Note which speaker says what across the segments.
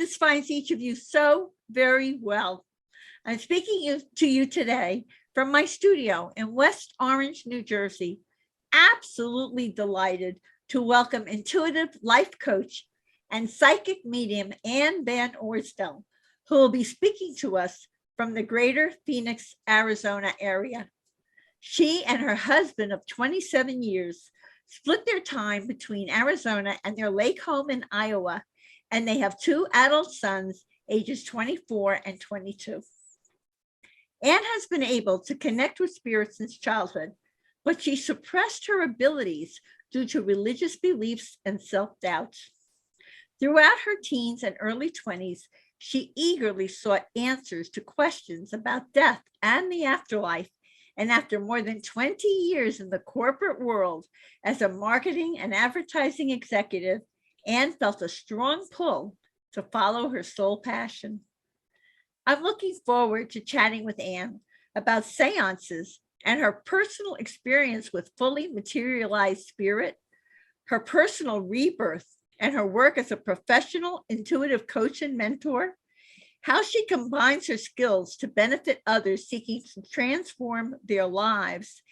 Speaker 1: this finds each of you so very well. I'm speaking to you today from my studio in West Orange, New Jersey. Absolutely delighted to welcome intuitive life coach and psychic medium Ann Van Orsdel, who will be speaking to us from the greater Phoenix, Arizona area. She and her husband of 27 years split their time between Arizona and their lake home in Iowa, and they have two adult sons, ages 24 and 22. Ann has been able to connect with spirit since childhood, but she suppressed her abilities due to religious beliefs and self-doubt. Throughout her teens and early 20s, she eagerly sought answers to questions about death and the afterlife. And after more than 20 years in the corporate world as a marketing and advertising executive, Ann felt a strong pull to follow her soul passion. I'm looking forward to chatting with Ann about seances and her personal experience with fully materialized spirit, her personal rebirth, and her work as a professional intuitive coach and mentor, how she combines her skills to benefit others seeking to transform their lives,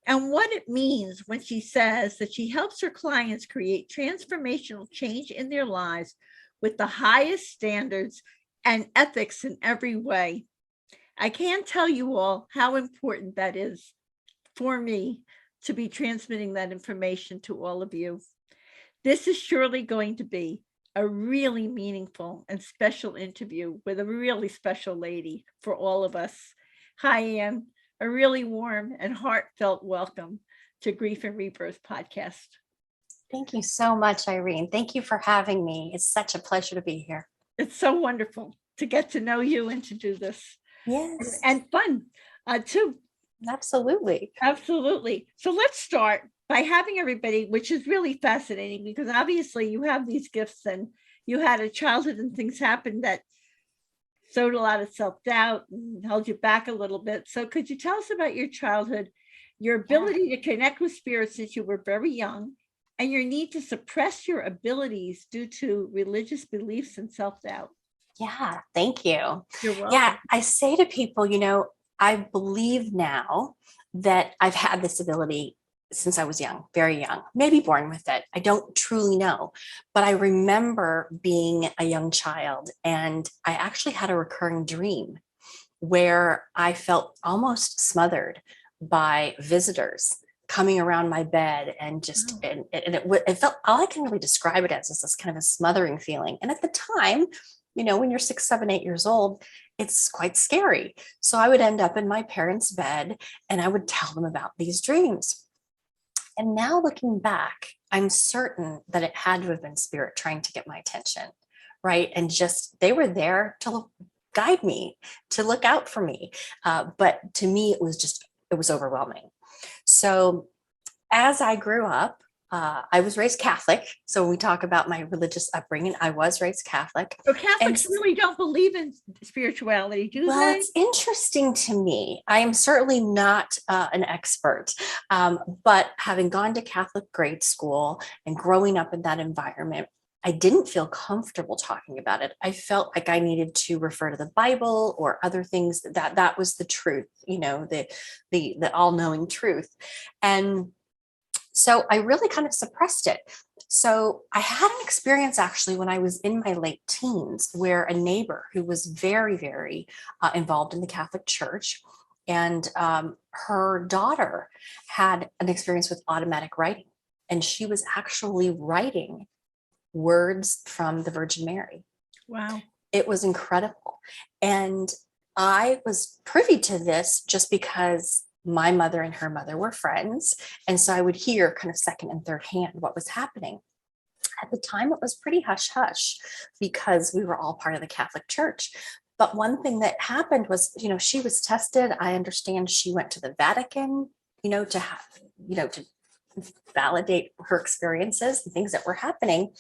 Speaker 1: and what it means when she says that she helps her clients create transformational change in their lives with the highest standards and ethics in every way. I can't tell you all how important that is for me to be transmitting that information to all of you. This is surely going to be a really meaningful and special interview with a really special lady for all of us. Hi, Ann. A really warm and heartfelt welcome to Grief and Rebirth podcast.
Speaker 2: Thank you so much, Irene. Thank you for having me. It's such a pleasure to be here.
Speaker 1: It's so wonderful to get to know you and to do this.
Speaker 2: Yes.
Speaker 1: And fun too.
Speaker 2: Absolutely.
Speaker 1: Absolutely. So let's start by having everybody, which is really fascinating because obviously you have these gifts and you had a childhood and things happened that sowed a lot of self-doubt and held you back a little bit. So could you tell us about your childhood, your ability to connect with spirit since you were very young, and your need to suppress your abilities due to religious beliefs and self-doubt?
Speaker 2: Yeah, thank you.
Speaker 1: You're welcome.
Speaker 2: Yeah, I say to people, I believe now that I've had this ability since I was young, very young, maybe born with it. I don't truly know, but I remember being a young child and I actually had a recurring dream where I felt almost smothered by visitors coming around my bed and just, and it felt, all I can really describe it as is this kind of a smothering feeling. And at the time, when you're 6, 7, 8 years old, it's quite scary. So I would end up in my parents' bed and I would tell them about these dreams. And now looking back, I'm certain that it had to have been spirit trying to get my attention, right? And just, they were there to guide me, to look out for me. But to me, it was overwhelming. So as I grew up, I was raised Catholic. So when we talk about my religious upbringing, I was raised Catholic.
Speaker 1: So Catholics really don't believe in spirituality, do they?
Speaker 2: Well, it's interesting to me. I am certainly not an expert, but having gone to Catholic grade school and growing up in that environment, I didn't feel comfortable talking about it. I felt like I needed to refer to the Bible or other things that was the truth, the all-knowing truth. And so I really kind of suppressed it. So I had an experience actually when I was in my late teens where a neighbor who was very, very involved in the Catholic Church, and her daughter had an experience with automatic writing. And she was actually writing words from the Virgin Mary.
Speaker 1: Wow.
Speaker 2: It was incredible. And I was privy to this just because my mother and her mother were friends. And so I would hear kind of second and third hand what was happening. At the time, it was pretty hush hush because we were all part of the Catholic Church. But one thing that happened was, she was tested. I understand she went to the Vatican, to have, to validate her experiences and things that were happening.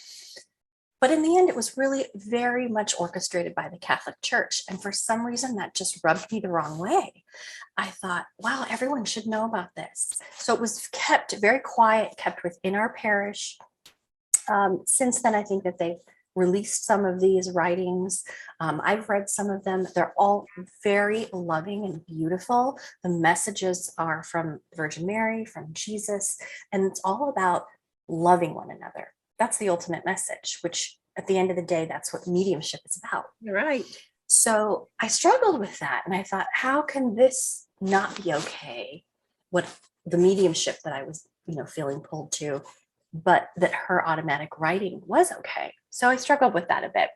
Speaker 2: But in the end, it was really very much orchestrated by the Catholic Church. And for some reason, that just rubbed me the wrong way. I thought, wow, everyone should know about this. So it was kept very quiet, kept within our parish. Since then, I think that they've released some of these writings. I've read some of them. They're all very loving and beautiful. The messages are from Virgin Mary, from Jesus, and it's all about loving one another. That's the ultimate message, which at the end of the day, that's what mediumship is about.
Speaker 1: You're right.
Speaker 2: So I struggled with that. And I thought, how can this not be okay? What the mediumship that I was, feeling pulled to, but that her automatic writing was okay. So I struggled with that a bit.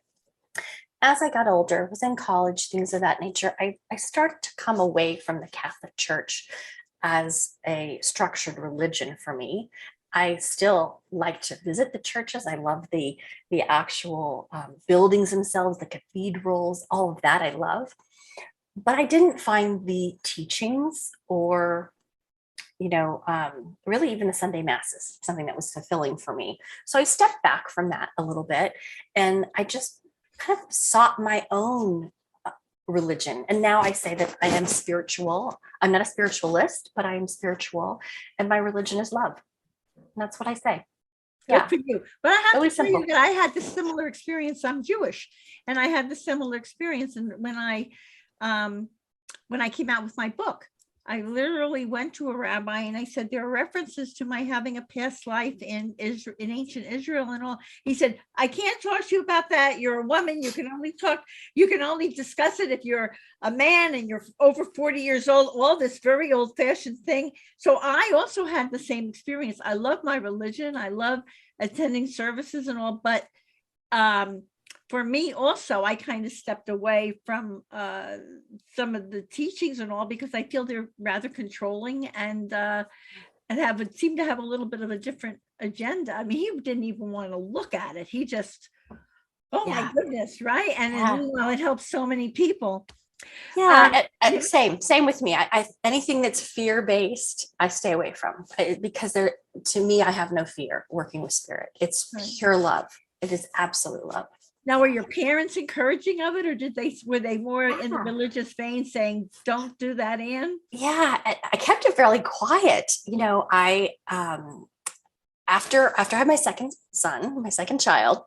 Speaker 2: As I got older, was in college, things of that nature, I started to come away from the Catholic Church as a structured religion for me. I still like to visit the churches. I love the actual buildings themselves, the cathedrals, all of that I love. But I didn't find the teachings or really even the Sunday masses, something that was fulfilling for me. So I stepped back from that a little bit, and I just kind of sought my own religion. And now I say that I am spiritual. I'm not a spiritualist, but I am spiritual, and my religion is love. And that's what I say.
Speaker 1: Good for you. But I have
Speaker 2: Really
Speaker 1: to tell
Speaker 2: simple.
Speaker 1: you that I had this similar experience. I'm Jewish, and I had the similar experience. And when I came out with my book, I literally went to a rabbi and I said, there are references to my having a past life in Israel, in ancient Israel and all. He said, I can't talk to you about that. You're a woman. You can only discuss it if you're a man and you're over 40 years old, all this very old fashioned thing. So I also had the same experience. I love my religion. I love attending services and all, but for me also, I kind of stepped away from some of the teachings and all, because I feel they're rather controlling and seem to have a little bit of a different agenda. I mean, he didn't even want to look at it. He just, my goodness, right? And it helps so many people.
Speaker 2: Same with me. I anything that's fear-based, I stay away from, because to me, I have no fear working with spirit. It's pure love. It is absolute love.
Speaker 1: Now, were your parents encouraging of it, or were they more in the religious vein, saying, don't do that, Anne?
Speaker 2: Yeah, I kept it fairly quiet. I after I had my second child,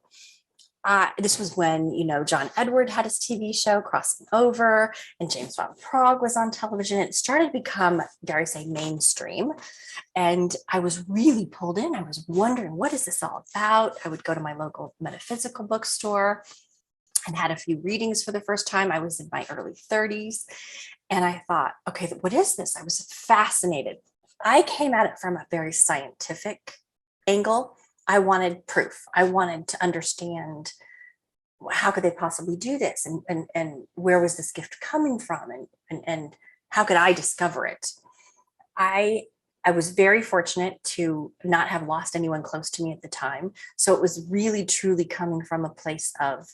Speaker 2: this was when, John Edward had his TV show Crossing Over, and James Van Prague was on television. It started to become, dare I say, mainstream. And I was really pulled in. I was wondering, what is this all about? I would go to my local metaphysical bookstore and had a few readings for the first time. I was in my early 30s. And I thought, okay, what is this? I was fascinated. I came at it from a very scientific angle. I wanted proof. I wanted to understand, how could they possibly do this? And where was this gift coming from? And how could I discover it? I was very fortunate to not have lost anyone close to me at the time. So it was really, truly coming from a place of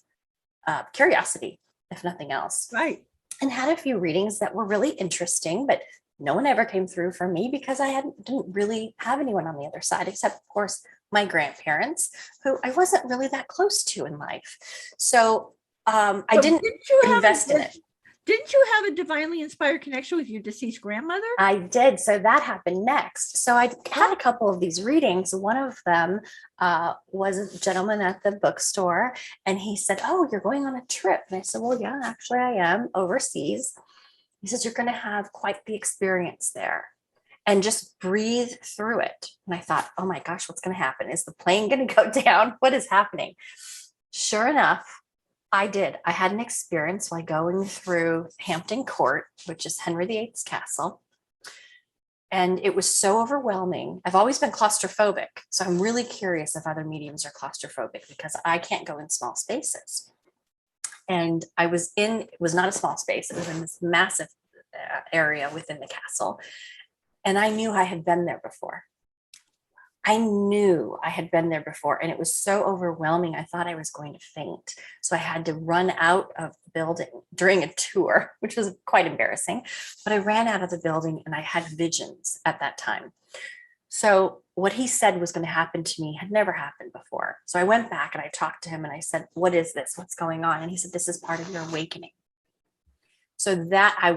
Speaker 2: curiosity, if nothing else.
Speaker 1: Right.
Speaker 2: And had a few readings that were really interesting, but no one ever came through for me because I didn't really have anyone on the other side, except, of course, my grandparents, who I wasn't really that close to in life. So I didn't invest in it.
Speaker 1: Didn't you have a divinely inspired connection with your deceased grandmother?
Speaker 2: I did. So that happened next. So I had a couple of these readings. One of them was a gentleman at the bookstore, and he said, oh, you're going on a trip. And I said, well, yeah, actually I am, overseas. He says, you're going to have quite the experience there, and just breathe through it. And I thought, oh my gosh, what's going to happen? Is the plane going to go down? What is happening? Sure enough, I did. I had an experience while going through Hampton Court, which is Henry VIII's castle. And it was so overwhelming. I've always been claustrophobic. So I'm really curious if other mediums are claustrophobic, because I can't go in small spaces. And it was not a small space. It was in this massive area within the castle. And I knew I had been there before. And it was so overwhelming. I thought I was going to faint. So I had to run out of the building during a tour, which was quite embarrassing. But I ran out of the building and I had visions at that time. So what he said was going to happen to me had never happened before. So I went back and I talked to him and I said, what is this? What's going on? And he said, this is part of your awakening. So that I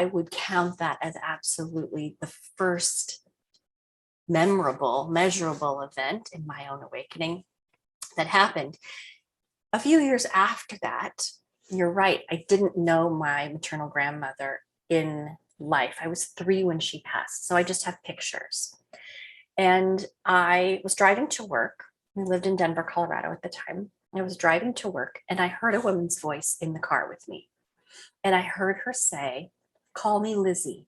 Speaker 2: would count that as absolutely the first memorable, measurable event in my own awakening that happened. a few years after that, you're right, I didn't know my maternal grandmother in life. I was 3 when she passed, so I just have pictures. And I was driving to work. We lived in Denver, Colorado at the time. I was driving to work and I heard a woman's voice in the car with me. And I heard her say, "Call me Lizzie."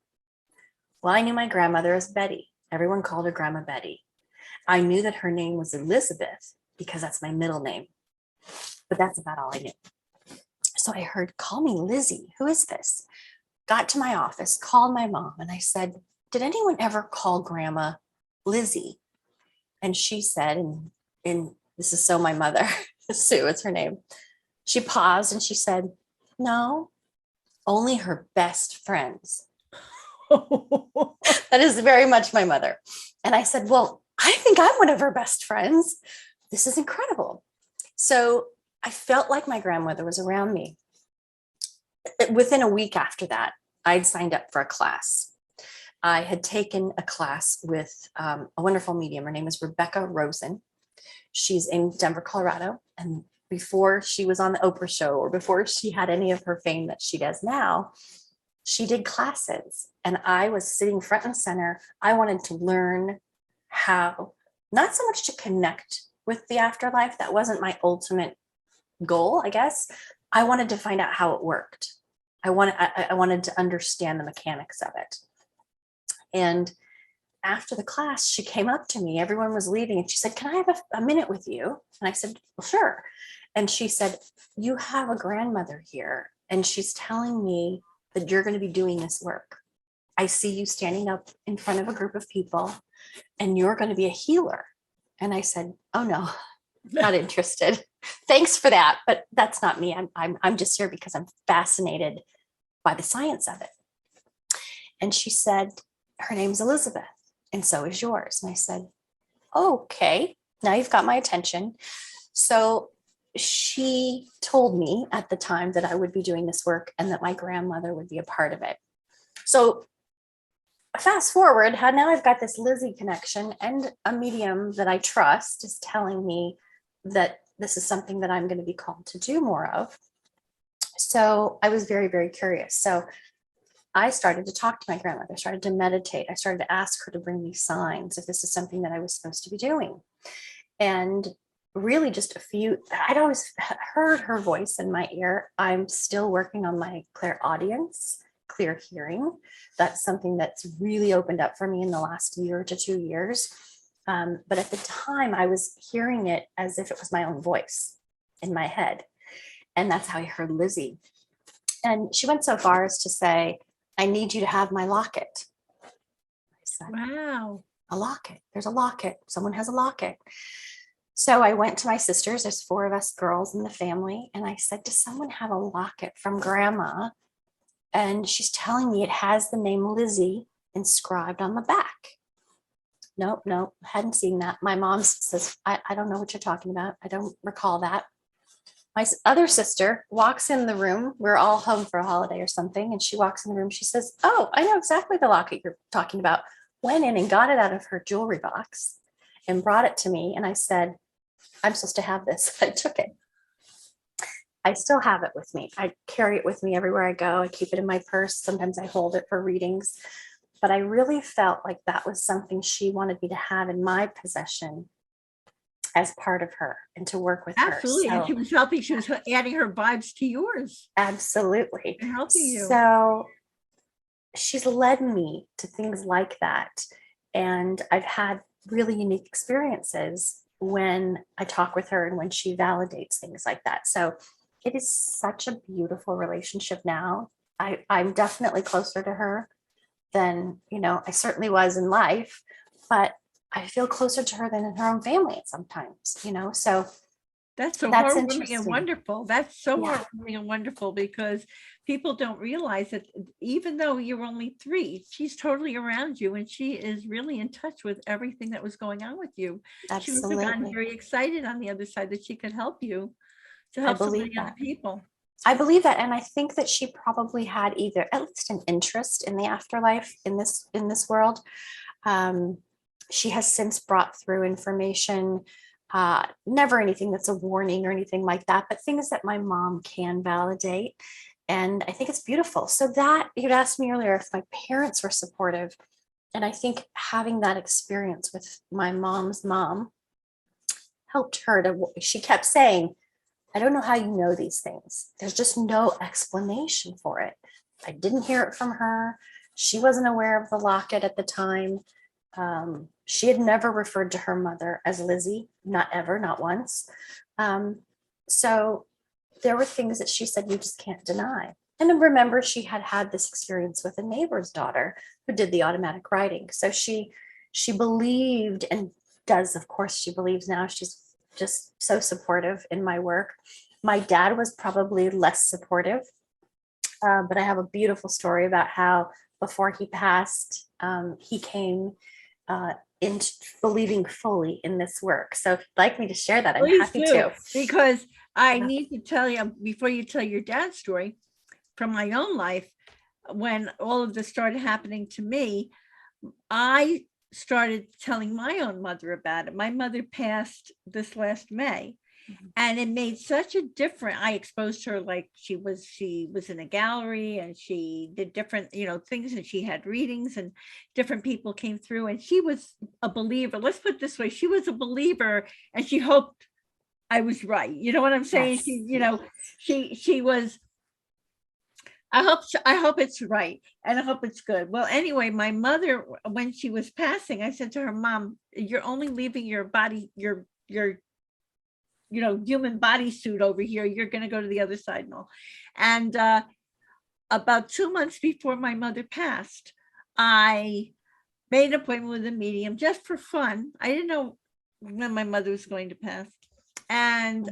Speaker 2: Well, I knew my grandmother as Betty. Everyone called her Grandma Betty. I knew that her name was Elizabeth because that's my middle name, but that's about all I knew. So I heard, "Call me Lizzie. Who is this?" Got to my office, called my mom, and I said, "Did anyone ever call Grandma Lizzie?" And she said, and this is so my mother, Sue, it's her name. She paused and she said, "No, only her best friends." That is very much my mother. And I said, "Well, I think I'm one of her best friends. This is incredible." So I felt like my grandmother was around me. Within a week after that, I'd signed up for a class. I had taken a class with a wonderful medium. Her name is Rebecca Rosen. She's in Denver, Colorado. And before she was on the Oprah show or before she had any of her fame that she does now, she did classes. And I was sitting front and center. I wanted to learn how, not so much to connect with the afterlife. That wasn't my ultimate goal, I guess. I wanted to find out how it worked. I wanted to understand the mechanics of it. And after the class, she came up to me. Everyone was leaving. And she said, "Can I have a minute with you?" And I said, "Well, sure." And she said, "You have a grandmother here. And she's telling me that you're going to be doing this work. I see you standing up in front of a group of people and you're going to be a healer." And I said, "Oh, no, not interested. Thanks for that. But that's not me. I'm just here because I'm fascinated by the science of it." And she said, "Her name's Elizabeth, and so is yours." And I said, "Okay, now you've got my attention." So she told me at the time that I would be doing this work and that my grandmother would be a part of it. So fast forward, how now I've got this Lizzie connection, and a medium that I trust is telling me that this is something that I'm going to be called to do more of. So I was very, very curious. So I started to talk to my grandmother, I started to meditate. I started to ask her to bring me signs if this is something that I was supposed to be doing. And really I'd always heard her voice in my ear. I'm still working on my clairaudience, clear hearing. That's something that's really opened up for me in the last year to 2 years. But at the time, I was hearing it as if it was my own voice in my head. And that's how I heard Lizzie. And she went so far as to say, "I need you to have my locket." I said,
Speaker 1: Wow.
Speaker 2: "A locket? There's a locket. Someone has a locket." So I went to my sisters. There's 4 of us girls in the family. And I said, "Does someone have a locket from Grandma?" And she's telling me it has the name Lizzie inscribed on the back. Nope, hadn't seen that. My mom says, I don't know what you're talking about. I don't recall that. My other sister walks in the room. We're all home for a holiday or something. And she walks in the room. She says, "Oh, I know exactly the locket you're talking about." Went in and got it out of her jewelry box and brought it to me. And I said, "I'm supposed to have this." I took it. I still have it with me. I carry it with me everywhere I go. I keep it in my purse. Sometimes I hold it for readings. But I really felt like that was something she wanted me to have in my possession as part of her and to work with
Speaker 1: Absolutely.
Speaker 2: her.
Speaker 1: And she was helping, she was adding her vibes to yours
Speaker 2: Absolutely.
Speaker 1: and helping you.
Speaker 2: So she's led me to things like that. And I've had really unique experiences when I talk with her and when she validates things like that. So it is such a beautiful relationship now. I'm definitely closer to her than, I certainly was in life, but I feel closer to her than in her own family sometimes, so
Speaker 1: That's so
Speaker 2: that's
Speaker 1: heartwarming and
Speaker 2: interesting.
Speaker 1: wonderful. That's so
Speaker 2: Yeah.
Speaker 1: heartwarming and wonderful because people don't realize that even though you're only 3, she's totally around you and she is really in touch with everything that was going on with you. She must have gotten
Speaker 2: Absolutely.
Speaker 1: very excited on the other side that she could help you to
Speaker 2: I
Speaker 1: help so
Speaker 2: believe
Speaker 1: many other
Speaker 2: that.
Speaker 1: people.
Speaker 2: I believe that. And I think that she probably had either at least an interest in the afterlife in this world. She has since brought through information Never anything that's a warning or anything like that, but things that my mom can validate. And I think it's beautiful. So that you'd asked me earlier if my parents were supportive. And I think having that experience with my mom's mom helped her to, she kept saying, I don't know how you know these things. There's just no explanation for it. I didn't hear it from her. She wasn't aware of the locket at the time. She had never referred to her mother as Lizzie, not ever, not once. So there were things that she said you just can't deny. And then remember, she had had this experience with a neighbor's daughter who did the automatic writing. So she believed, and does, of course, she believes now. She's just so supportive in my work. My dad was probably less supportive, but I have a beautiful story about how before he passed, he came into believing fully in this work. So if you'd like me to share that, I'm
Speaker 1: Please
Speaker 2: happy
Speaker 1: do,
Speaker 2: to.
Speaker 1: because I
Speaker 2: Yeah.
Speaker 1: need to tell you before you tell your dad's story from my own life. When all of this started happening to me, I started telling my own mother about it. My mother passed this last May. And it made such a difference. I exposed her, like she was in a gallery and she did different, things, and she had readings and different people came through, and she was a believer. Let's put it this way. She was a believer and she hoped I was right. You know what I'm saying?
Speaker 2: Yes.
Speaker 1: She was, I hope it's right. And I hope it's good. Well, anyway, my mother, when she was passing, I said to her, Mom, you're only leaving your body, your human bodysuit over here. You're going to go to the other side and all. And about 2 months before my mother passed, I made an appointment with a medium just for fun. I didn't know when my mother was going to pass. And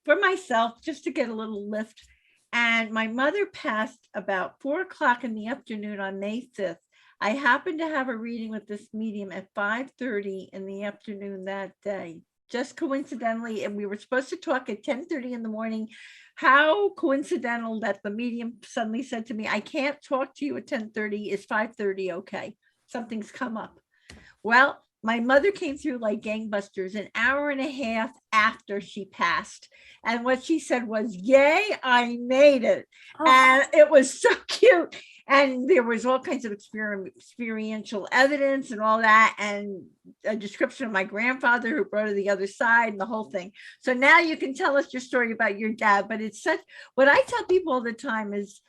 Speaker 1: for myself, just to get a little lift. And my mother passed about 4:00 in the afternoon on May 5th. I happened to have a reading with this medium at 5:30 in the afternoon that day, just coincidentally, and we were supposed to talk at 10:30 in the morning. How coincidental that the medium suddenly said to me, I can't talk to you at 10:30. Is 5:30 okay? Something's come up. Well, my mother came through like gangbusters an hour and a half after she passed. And what she said was, yay, I made it.
Speaker 2: Oh.
Speaker 1: And it was so cute. And there was all kinds of experiential evidence and all that, and a description of my grandfather who brought her the other side and the whole thing. So now you can tell us your story about your dad. But it's such, what I tell people all the time is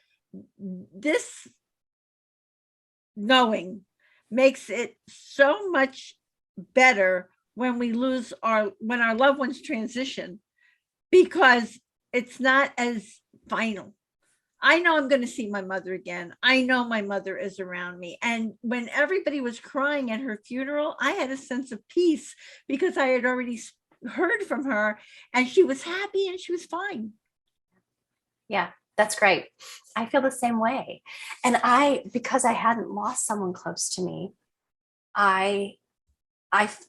Speaker 1: this knowing makes it so much better when when our loved ones transition, because it's not as final. I know I'm going to see my mother again. I know my mother is around me. And when everybody was crying at her funeral, I had a sense of peace because I had already heard from her and she was happy and she was fine.
Speaker 2: Yeah, that's great. I feel the same way. And because I hadn't lost someone close to me, I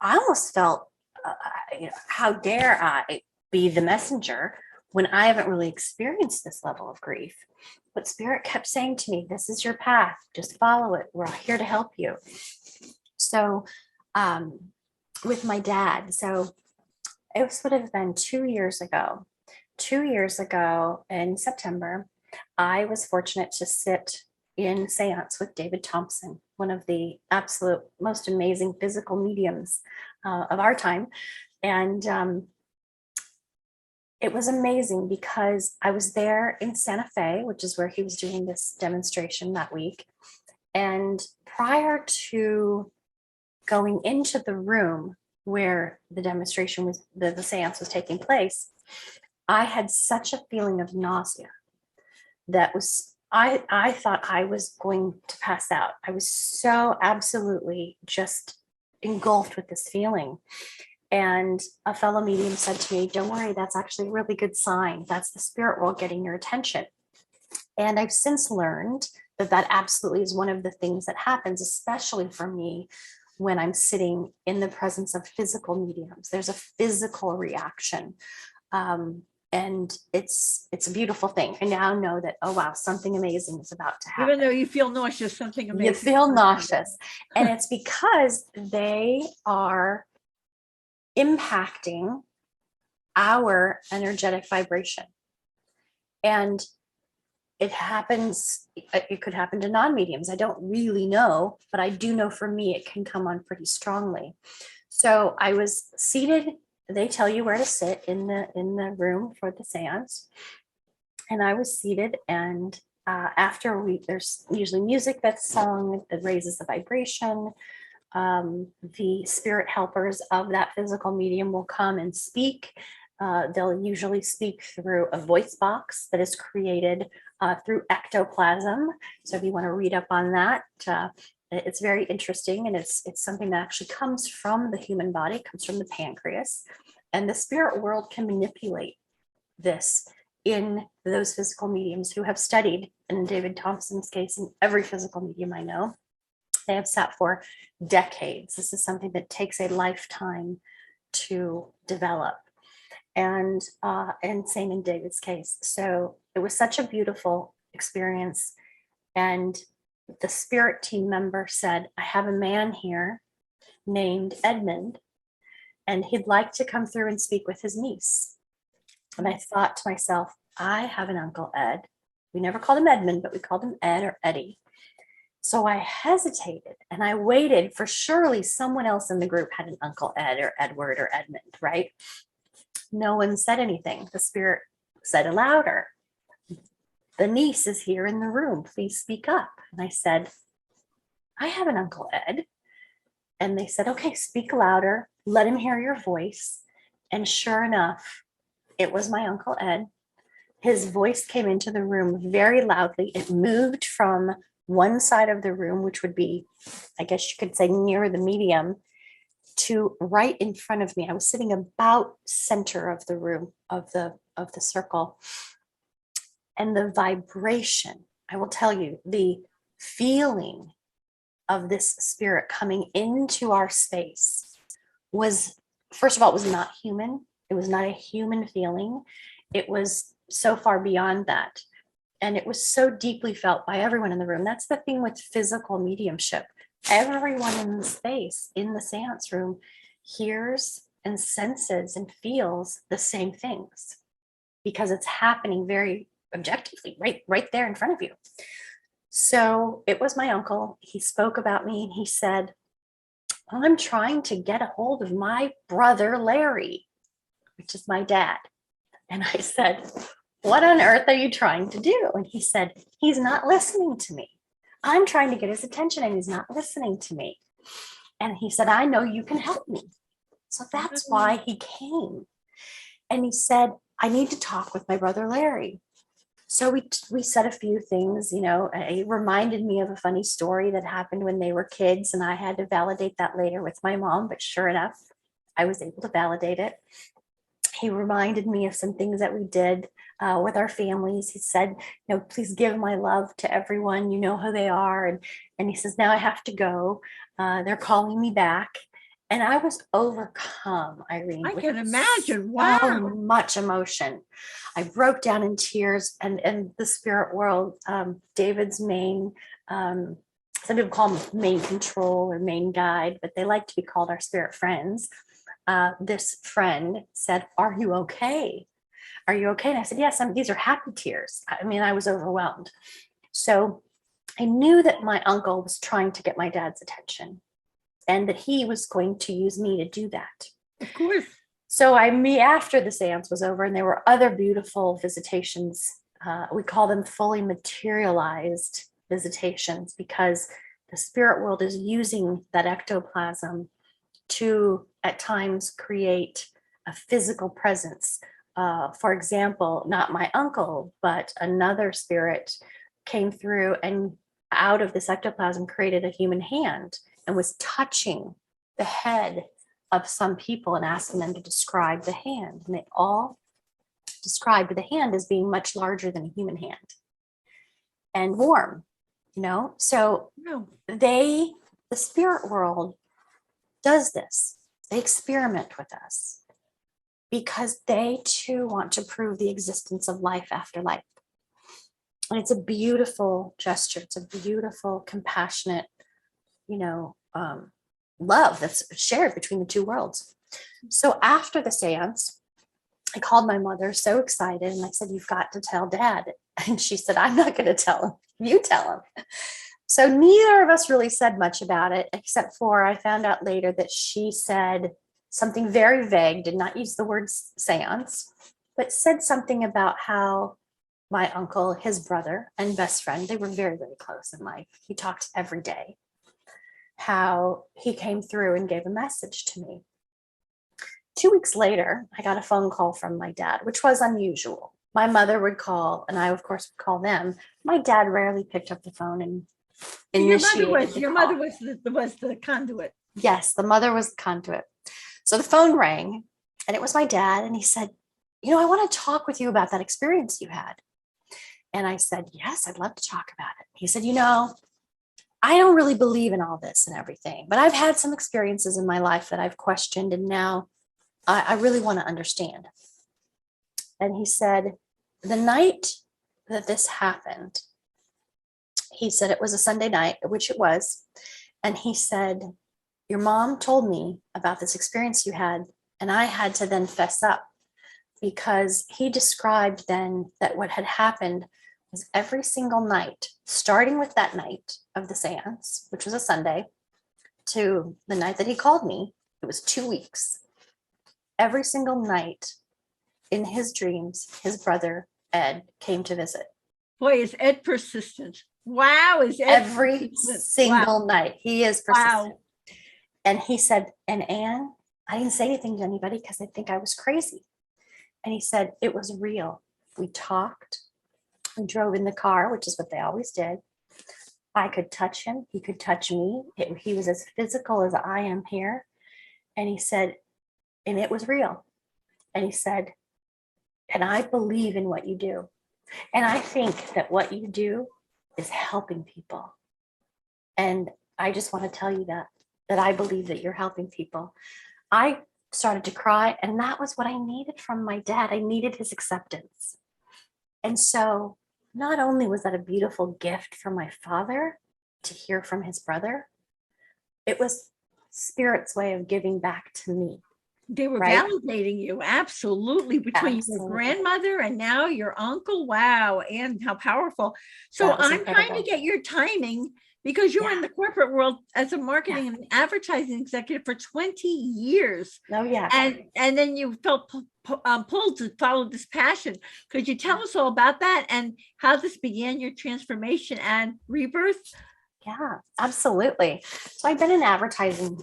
Speaker 2: almost felt, how dare I be the messenger when I haven't really experienced this level of grief. But Spirit kept saying to me, this is your path, just follow it. We're here to help you. So with my dad, so it would have been 2 years ago. 2 years ago in September, I was fortunate to sit in seance with David Thompson, one of the absolute most amazing physical mediums of our time. And it was amazing because I was there in Santa Fe, which is where he was doing this demonstration that week. And prior to going into the room where the demonstration was, the seance was taking place, I had such a feeling of nausea that was, I thought I was going to pass out. I was so absolutely just engulfed with this feeling. And a fellow medium said to me, don't worry, that's actually a really good sign. That's the spirit world getting your attention. And I've since learned that that absolutely is one of the things that happens, especially for me when I'm sitting in the presence of physical mediums. There's a physical reaction. And it's a beautiful thing. I now know that, oh, wow, something amazing is about to happen.
Speaker 1: Even though you feel nauseous, something amazing.
Speaker 2: You feel nauseous. And it's because they are impacting our energetic vibration. And it happens, it could happen to non-mediums. I don't really know, but I do know for me, it can come on pretty strongly. So I was seated, they tell you where to sit in the room for the seance. And I was seated, and there's usually music that's sung that raises the vibration. The spirit helpers of that physical medium will come and speak. They'll usually speak through a voice box that is created through ectoplasm. So if you want to read up on that, it's very interesting, and it's something that actually comes from the human body, comes from the pancreas, and the spirit world can manipulate this in those physical mediums who have studied, in David Thompson's case, in every physical medium I know. They have sat for decades. This is something that takes a lifetime to develop. And same in David's case. So it was such a beautiful experience. And the spirit team member said, I have a man here named Edmund, and he'd like to come through and speak with his niece. And I thought to myself, I have an Uncle Ed. We never called him Edmund, but we called him Ed or Eddie. So I hesitated and I waited for surely someone else in the group had an Uncle Ed or Edward or Edmund, right? No one said anything. The spirit said louder, the niece is here in the room. Please speak up. And I said, I have an Uncle Ed. And they said, okay, speak louder. Let him hear your voice. And sure enough, it was my Uncle Ed. His voice came into the room very loudly. It moved from one side of the room, which would be, I guess you could say, near the medium, to right in front of me. I was sitting about center of the room, of the circle. And the vibration, I will tell you, the feeling of this spirit coming into our space was, first of all, it was not human. It was not a human feeling. It was so far beyond that. And it was so deeply felt by everyone in the room. That's the thing with physical mediumship. Everyone in the space, in the seance room, hears and senses and feels the same things because it's happening very objectively, right there in front of you. So it was my uncle. He spoke about me and he said, I'm trying to get a hold of my brother, Larry, which is my dad. And I said, what on earth are you trying to do? And he said, he's not listening to me. I'm trying to get his attention and he's not listening to me. And he said, I know you can help me. So that's why he came. And he said, I need to talk with my brother, Larry. So we said a few things, you know. It reminded me of a funny story that happened when they were kids, and I had to validate that later with my mom, but sure enough, I was able to validate it. He reminded me of some things that we did with our families. He said, you know, please give my love to everyone. You know who they are. And he says, now I have to go. They're calling me back. And I was overcome, Irene.
Speaker 1: I can imagine.
Speaker 2: So
Speaker 1: Wow.
Speaker 2: much emotion. I broke down in tears. And the spirit world, David's main, some people call him main control or main guide, but they like to be called our spirit friends. This friend said, are you okay? Are you okay? And I said, yes, these are happy tears. I mean, I was overwhelmed. So I knew that my uncle was trying to get my dad's attention and that he was going to use me to do that.
Speaker 1: Of course.
Speaker 2: So after the seance was over, and there were other beautiful visitations, we call them fully materialized visitations, because the spirit world is using that ectoplasm to at times create a physical presence. For example, not my uncle, but another spirit came through and out of this ectoplasm created a human hand and was touching the head of some people and asking them to describe the hand. And they all described the hand as being much larger than a human hand and warm, you know? So
Speaker 1: No.
Speaker 2: the spirit world does this. They experiment with us because they too want to prove the existence of life after life. And it's a beautiful gesture. It's a beautiful, compassionate, love that's shared between the two worlds. So after the seance, I called my mother so excited and I said, "You've got to tell Dad." And she said, "I'm not going to tell him. You tell him." So neither of us really said much about it, except for I found out later that she said something very vague, did not use the word seance, but said something about how my uncle, his brother and best friend, they were very, very close in life. He talked every day, how he came through and gave a message to me. 2 weeks later, I got a phone call from my dad, which was unusual. My mother would call, and I, of course, would call them. My dad rarely picked up the phone and initiated the
Speaker 1: Your
Speaker 2: call.
Speaker 1: mother was the conduit.
Speaker 2: Yes, the mother was the conduit. So the phone rang, and it was my dad, and he said, "I want to talk with you about that experience you had." And I said, "Yes, I'd love to talk about it." He said, "I don't really believe in all this and everything, but I've had some experiences in my life that I've questioned, and now I really want to understand." And he said, the night that this happened, he said it was a Sunday night, which it was. And he said, "Your mom told me about this experience you had, and I had to then fess up," because he described then that what had happened was every single night, starting with that night of the seance, which was a Sunday, to the night that he called me, it was 2 weeks. Every single night in his dreams, his brother, Ed, came to visit.
Speaker 1: Boy, is Ed persistent. Wow, is Ed
Speaker 2: Every
Speaker 1: persistent.
Speaker 2: single night. He is persistent.
Speaker 1: Wow.
Speaker 2: And he said, "And Anne, I didn't say anything to anybody because they think I was crazy." And he said, "It was real. We talked. We drove in the car," which is what they always did. I could touch him. He could touch me. He was as physical as I am here. And he said, "And it was real." And he said, "And I believe in what you do. And I think that what you do is helping people. And I just want to tell you that I believe that you're helping people." I started to cry, and that was what I needed from my dad. I needed his acceptance. And so not only was that a beautiful gift for my father to hear from his brother, it was Spirit's way of giving back to me.
Speaker 1: They were
Speaker 2: Right?
Speaker 1: validating you, absolutely, between your
Speaker 2: Absolutely.
Speaker 1: grandmother and now your uncle. Wow, and how powerful. So
Speaker 2: That was
Speaker 1: I'm trying to
Speaker 2: incredible.
Speaker 1: get your timing because you were in the corporate world as a marketing and advertising executive for 20 years.
Speaker 2: Oh, yeah.
Speaker 1: And then you felt pulled to follow this passion. Could you tell us all about that and how this began your transformation and rebirth?
Speaker 2: Yeah, absolutely. So I've been in advertising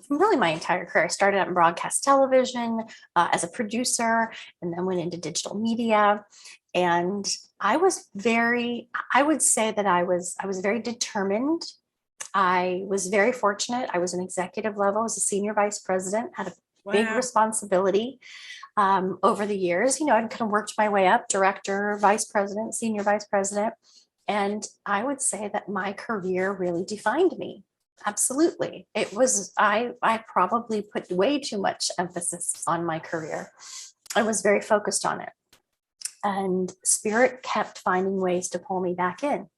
Speaker 2: really my entire career. I started out in broadcast television as a producer, and then went into digital media. And I would say that I was very determined. I was very fortunate. I was an executive level, I was a senior vice president, had a big responsibility over the years. I'd kind of worked my way up, director, vice president, senior vice president. And I would say that my career really defined me. Absolutely. It was, I probably put way too much emphasis on my career. I was very focused on it. And Spirit kept finding ways to pull me back in.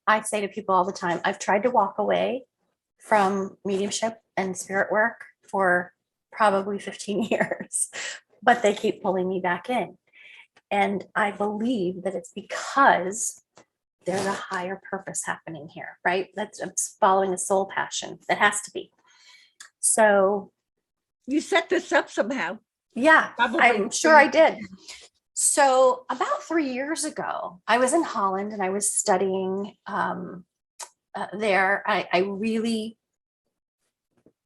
Speaker 2: I say to people all the time, I've tried to walk away from mediumship and spirit work for probably 15 years, but they keep pulling me back in. And I believe that it's because there's a higher purpose happening here, right? That's following a soul passion. That has to be. So
Speaker 1: you set this up somehow.
Speaker 2: Yeah, I'm sure I did. So about 3 years ago, I was in Holland and I was studying there. I really,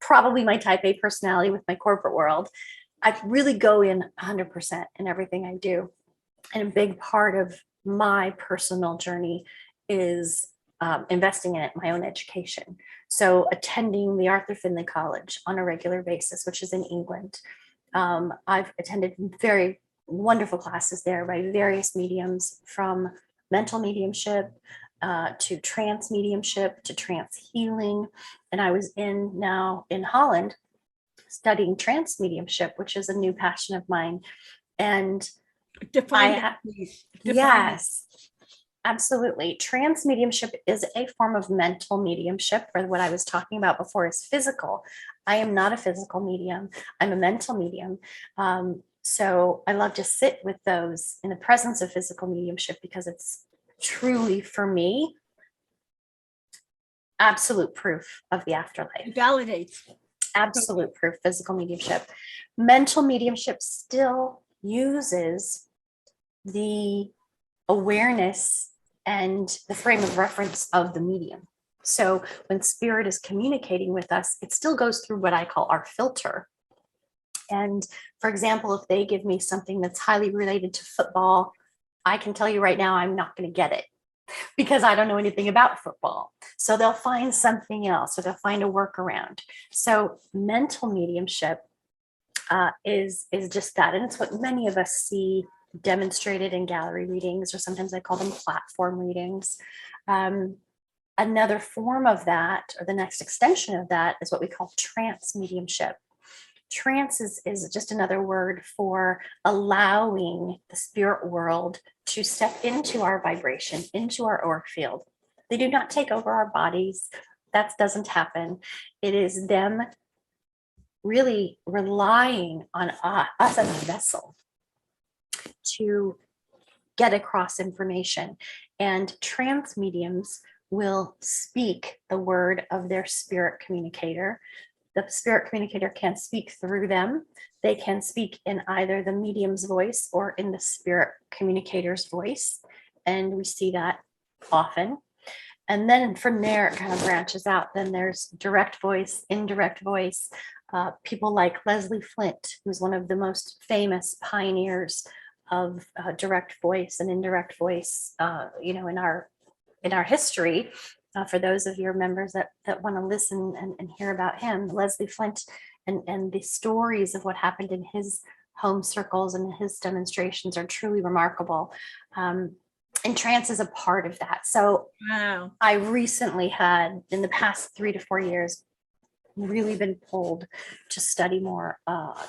Speaker 2: probably my type A personality with my corporate world, I really go in 100% in everything I do. And a big part of my personal journey is investing in it, my own education. So attending the Arthur Findlay College on a regular basis, which is in England. I've attended very wonderful classes there by various mediums, from mental mediumship to trance mediumship to trance healing. And I was now in Holland studying trance mediumship, which is a new passion of mine. And
Speaker 1: define that, please.
Speaker 2: Yes. Absolutely. Trance mediumship is a form of mental mediumship, or what I was talking about before is physical. I am not a physical medium. I'm a mental medium. So I love to sit with those in the presence of physical mediumship because it's truly, for me, absolute proof of the afterlife.
Speaker 1: It validates.
Speaker 2: Absolute proof, physical mediumship. Mental mediumship still uses the awareness and the frame of reference of the medium. So when spirit is communicating with us, it still goes through what I call our filter. And for example, if they give me something that's highly related to football, I can tell you right now, I'm not going to get it because I don't know anything about football. So they'll find something else, or they'll find a workaround. So mental mediumship is just that. And it's what many of us see demonstrated in gallery readings, or sometimes I call them platform readings. Another form of that, or the next extension of that, is what we call trance mediumship. Trance is just another word for allowing the spirit world to step into our vibration, into our auric field. They do not take over our bodies. That doesn't happen. It is them really relying on us as a vessel to get across information. And trance mediums will speak the word of their spirit communicator. The spirit communicator can speak through them. They can speak in either the medium's voice or in the spirit communicator's voice. And we see that often. And then from there, it kind of branches out. Then there's direct voice, indirect voice. People like Leslie Flint, who's one of the most famous pioneers of direct voice and indirect voice, in our history. For those of your members that want to listen and hear about him, Leslie Flint, and the stories of what happened in his home circles and his demonstrations are truly remarkable. And trance is a part of that. So
Speaker 1: Wow.
Speaker 2: I recently had, in the past 3 to 4 years, really been pulled to study more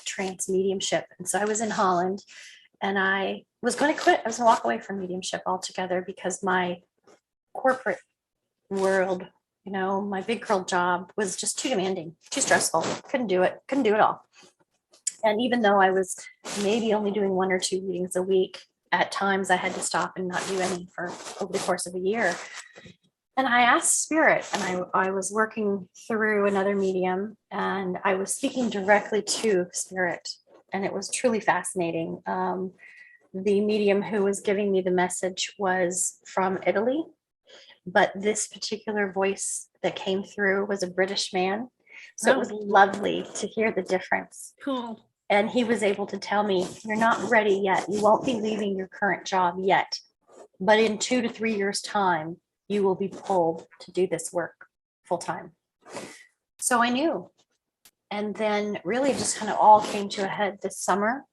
Speaker 2: trance mediumship. And so I was in Holland, and I was going to quit. I was going to walk away from mediumship altogether because my corporate world, my big girl job was just too demanding, too stressful. Couldn't do it all. And even though I was maybe only doing 1 or 2 readings a week, at times I had to stop and not do any for over the course of a year. And I asked Spirit, and I was working through another medium, and I was speaking directly to Spirit, and it was truly fascinating. The medium who was giving me the message was from Italy, but this particular voice that came through was a British man. So it was lovely to hear the difference.
Speaker 1: Cool.
Speaker 2: And he was able to tell me, you're not ready yet. You won't be leaving your current job yet. But in 2 to 3 years' time, you will be pulled to do this work full time. So I knew. And then really just kind of all came to a head this summer.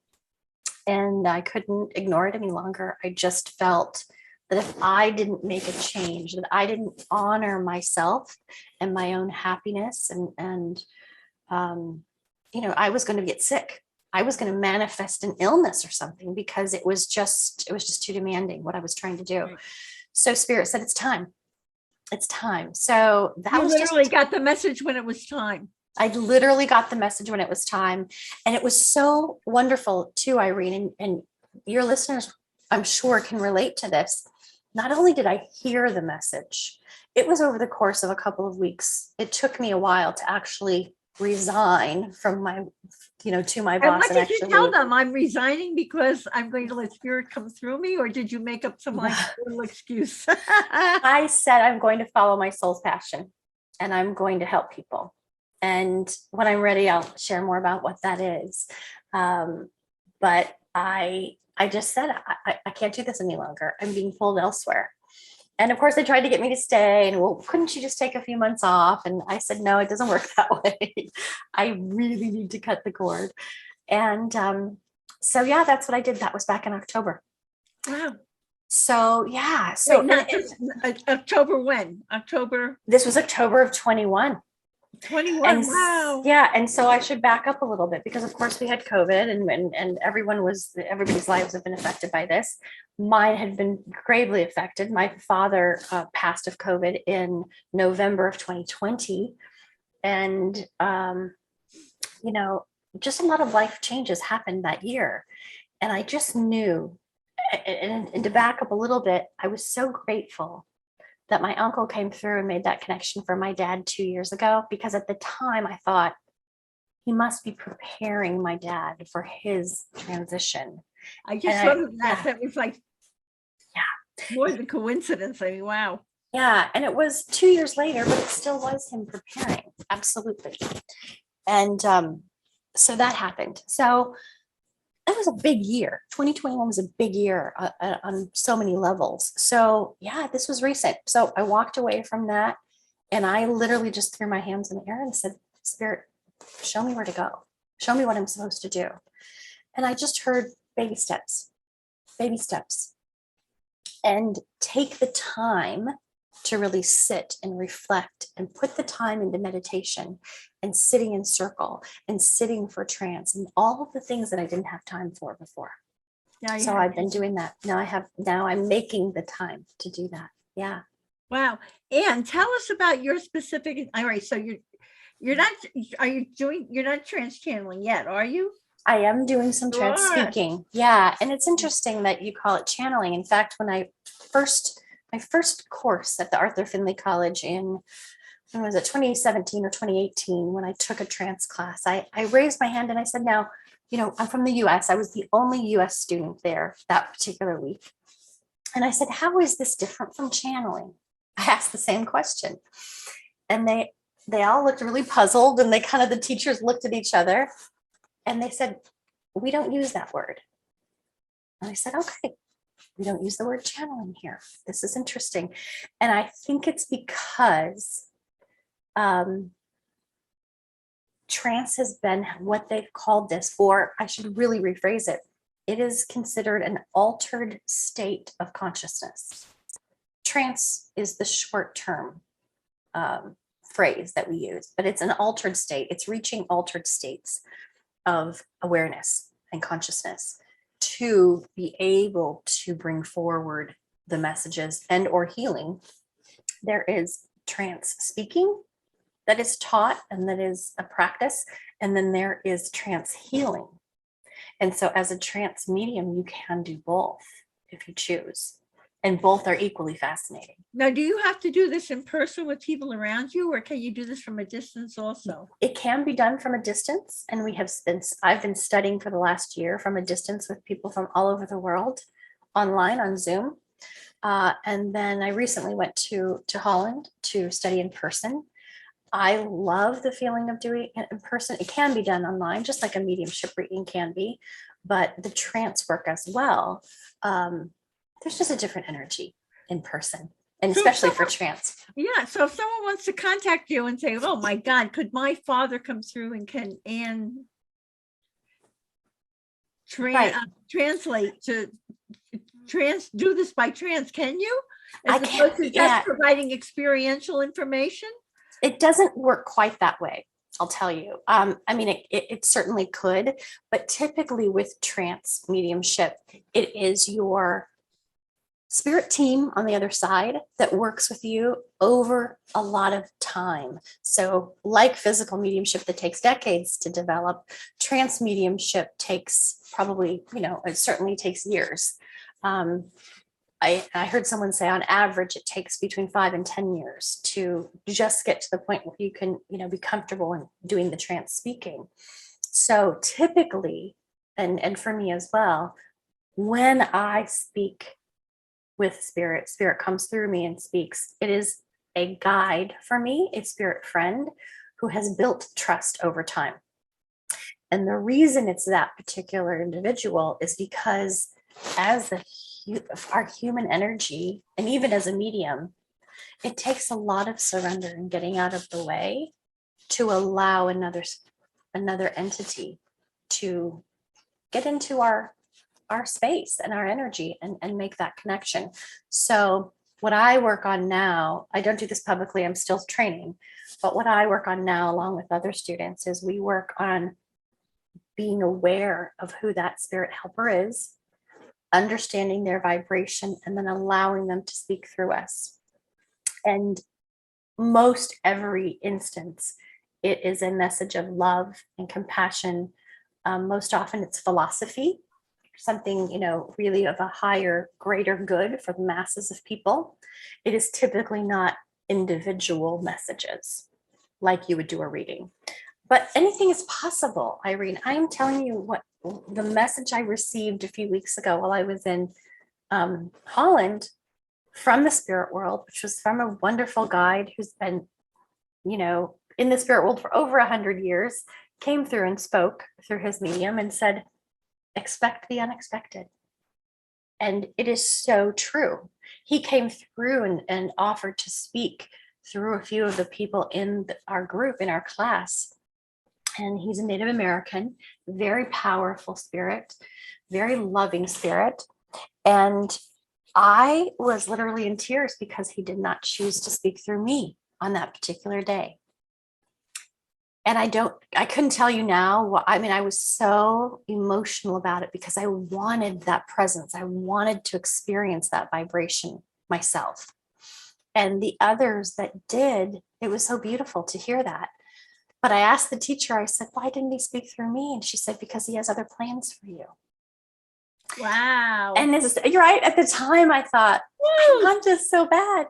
Speaker 2: And I couldn't ignore it any longer. I just felt that if I didn't make a change, that I didn't honor myself and my own happiness, and I was going to get sick. I was going to manifest an illness or something because it was just too demanding what I was trying to do.
Speaker 1: Right.
Speaker 2: So Spirit said, it's time. It's time. So that
Speaker 1: You
Speaker 2: was
Speaker 1: literally got the message when it was time.
Speaker 2: I literally got the message when it was time. And it was so wonderful too, Irene, and your listeners, I'm sure, can relate to this. Not only did I hear the message, it was over the course of a couple of weeks. It took me a while to actually resign from my, to my
Speaker 1: And
Speaker 2: boss.
Speaker 1: what did you tell them? I'm resigning because I'm going to let spirit come through me, or did you make up some like little excuse?
Speaker 2: I said, I'm going to follow my soul's passion, and I'm going to help people. And when I'm ready, I'll share more about what that is. But I just said, I can't do this any longer. I'm being pulled elsewhere. And of course, they tried to get me to stay. And, well, couldn't you just take a few months off? And I said, no, it doesn't work that way. I really need to cut the cord. And so, yeah, that's what I did. That was back in October.
Speaker 1: Wow.
Speaker 2: So, yeah. So
Speaker 1: Wait, October when? October?
Speaker 2: This was October of 21.
Speaker 1: 21. Wow.
Speaker 2: Yeah, and so I should back up a little bit because of course we had COVID and everybody's lives have been affected by this. Mine had been gravely affected. My father passed of COVID in November of 2020. And you know, just a lot of life changes happened that year. And I just knew, and to back up a little bit, I was so grateful that my uncle came through and made that connection for my dad 2 years ago, because at the time I thought he must be preparing my dad for his transition.
Speaker 1: I just
Speaker 2: And
Speaker 1: thought of that.
Speaker 2: yeah.
Speaker 1: That was like, more than coincidence. I mean, wow.
Speaker 2: Yeah, and it was 2 years later, but it still was him preparing. Absolutely. And so that happened. So that was a big year. 2021 was a big year on so many levels. So yeah, this was recent. So I walked away from that and I literally just threw my hands in the air and said, Spirit, show me where to go. Show me what I'm supposed to do. And I just heard baby steps, and take the time to really sit and reflect and put the time into meditation and sitting in circle and sitting for trance and all of the things that I didn't have time for before. So I've been doing that. Now I'm making the time to do that. Yeah.
Speaker 1: Wow. And tell us about your specific, all right, so you're not trans channeling yet, are you?
Speaker 2: I am doing some trance
Speaker 1: Sure.
Speaker 2: speaking. Yeah. And it's interesting that you call it channeling. In fact, when my first course at the Arthur Findlay College in, when was it, 2017 or 2018, when I took a trance class, I raised my hand and I said, now, I'm from the US. I was the only US student there that particular week. And I said, how is this different from channeling? I asked the same question. And they all looked really puzzled, and the teachers looked at each other and they said, we don't use that word. And I said, okay, we don't use the word channeling here. This is interesting. And I think it's because trance has been what they've called this, or I should really rephrase it. It is considered an altered state of consciousness. Trance is the short term phrase that we use, but it's an altered state. It's reaching altered states of awareness and consciousness to be able to bring forward the messages and or healing. There is trance speaking that is taught and that is a practice, and then there is trance healing. And so as a trance medium, you can do both if you choose, and both are equally fascinating.
Speaker 1: Now, do you have to do this in person with people around you, or can you do this from a distance also?
Speaker 2: It can be done from a distance, and I've been studying for the last year from a distance with people from all over the world online on Zoom. And then I recently went to Holland to study in person. I love the feeling of doing it in person. It can be done online, just like a mediumship reading can be, but the trance work as well. There's just a different energy in person, and especially for trance.
Speaker 1: Yeah. So if someone wants to contact you and say, oh my God, could my father come through and translate to do this by trance, can you? As opposed to just providing experiential information?
Speaker 2: It doesn't work quite that way, I'll tell you. I mean, it certainly could, but typically with trance mediumship, it is your spirit team on the other side that works with you over a lot of time. So like physical mediumship that takes decades to develop, trance mediumship takes probably, it certainly takes years. I heard someone say on average, it takes between 5 and 10 years to just get to the point where you can, be comfortable in doing the trance speaking. So typically, and for me as well, when I speak with spirit comes through me and speaks. It is a guide for me, a spirit friend who has built trust over time. And the reason it's that particular individual is because as our human energy, and even as a medium, it takes a lot of surrender and getting out of the way to allow another entity to get into our space and our energy and make that connection. So what I work on now, I don't do this publicly, I'm still training, but what I work on now, along with other students, is we work on being aware of who that spirit helper is, understanding their vibration, and then allowing them to speak through us. And most every instance, it is a message of love and compassion. Most often it's philosophy, something, really of a higher, greater good for the masses of people. It is typically not individual messages like you would do a reading, but anything is possible. Irene, I am telling you what the message I received a few weeks ago while I was in Holland from the spirit world, which was from a wonderful guide who's been, in the spirit world for over 100 years, came through and spoke through his medium and said, expect the unexpected. And it is so true. He came through and offered to speak through a few of the people in our group, in our class. And he's a Native American, very powerful spirit, very loving spirit. And I was literally in tears because he did not choose to speak through me on that particular day. And I couldn't tell you now. I was so emotional about it because I wanted that presence. I wanted to experience that vibration myself. And the others that did, it was so beautiful to hear that. But I asked the teacher, I said, why didn't he speak through me? And she said, because he has other plans for you.
Speaker 1: Wow.
Speaker 2: And you're right. At the time, I thought, I
Speaker 1: Woo!
Speaker 2: want this so bad.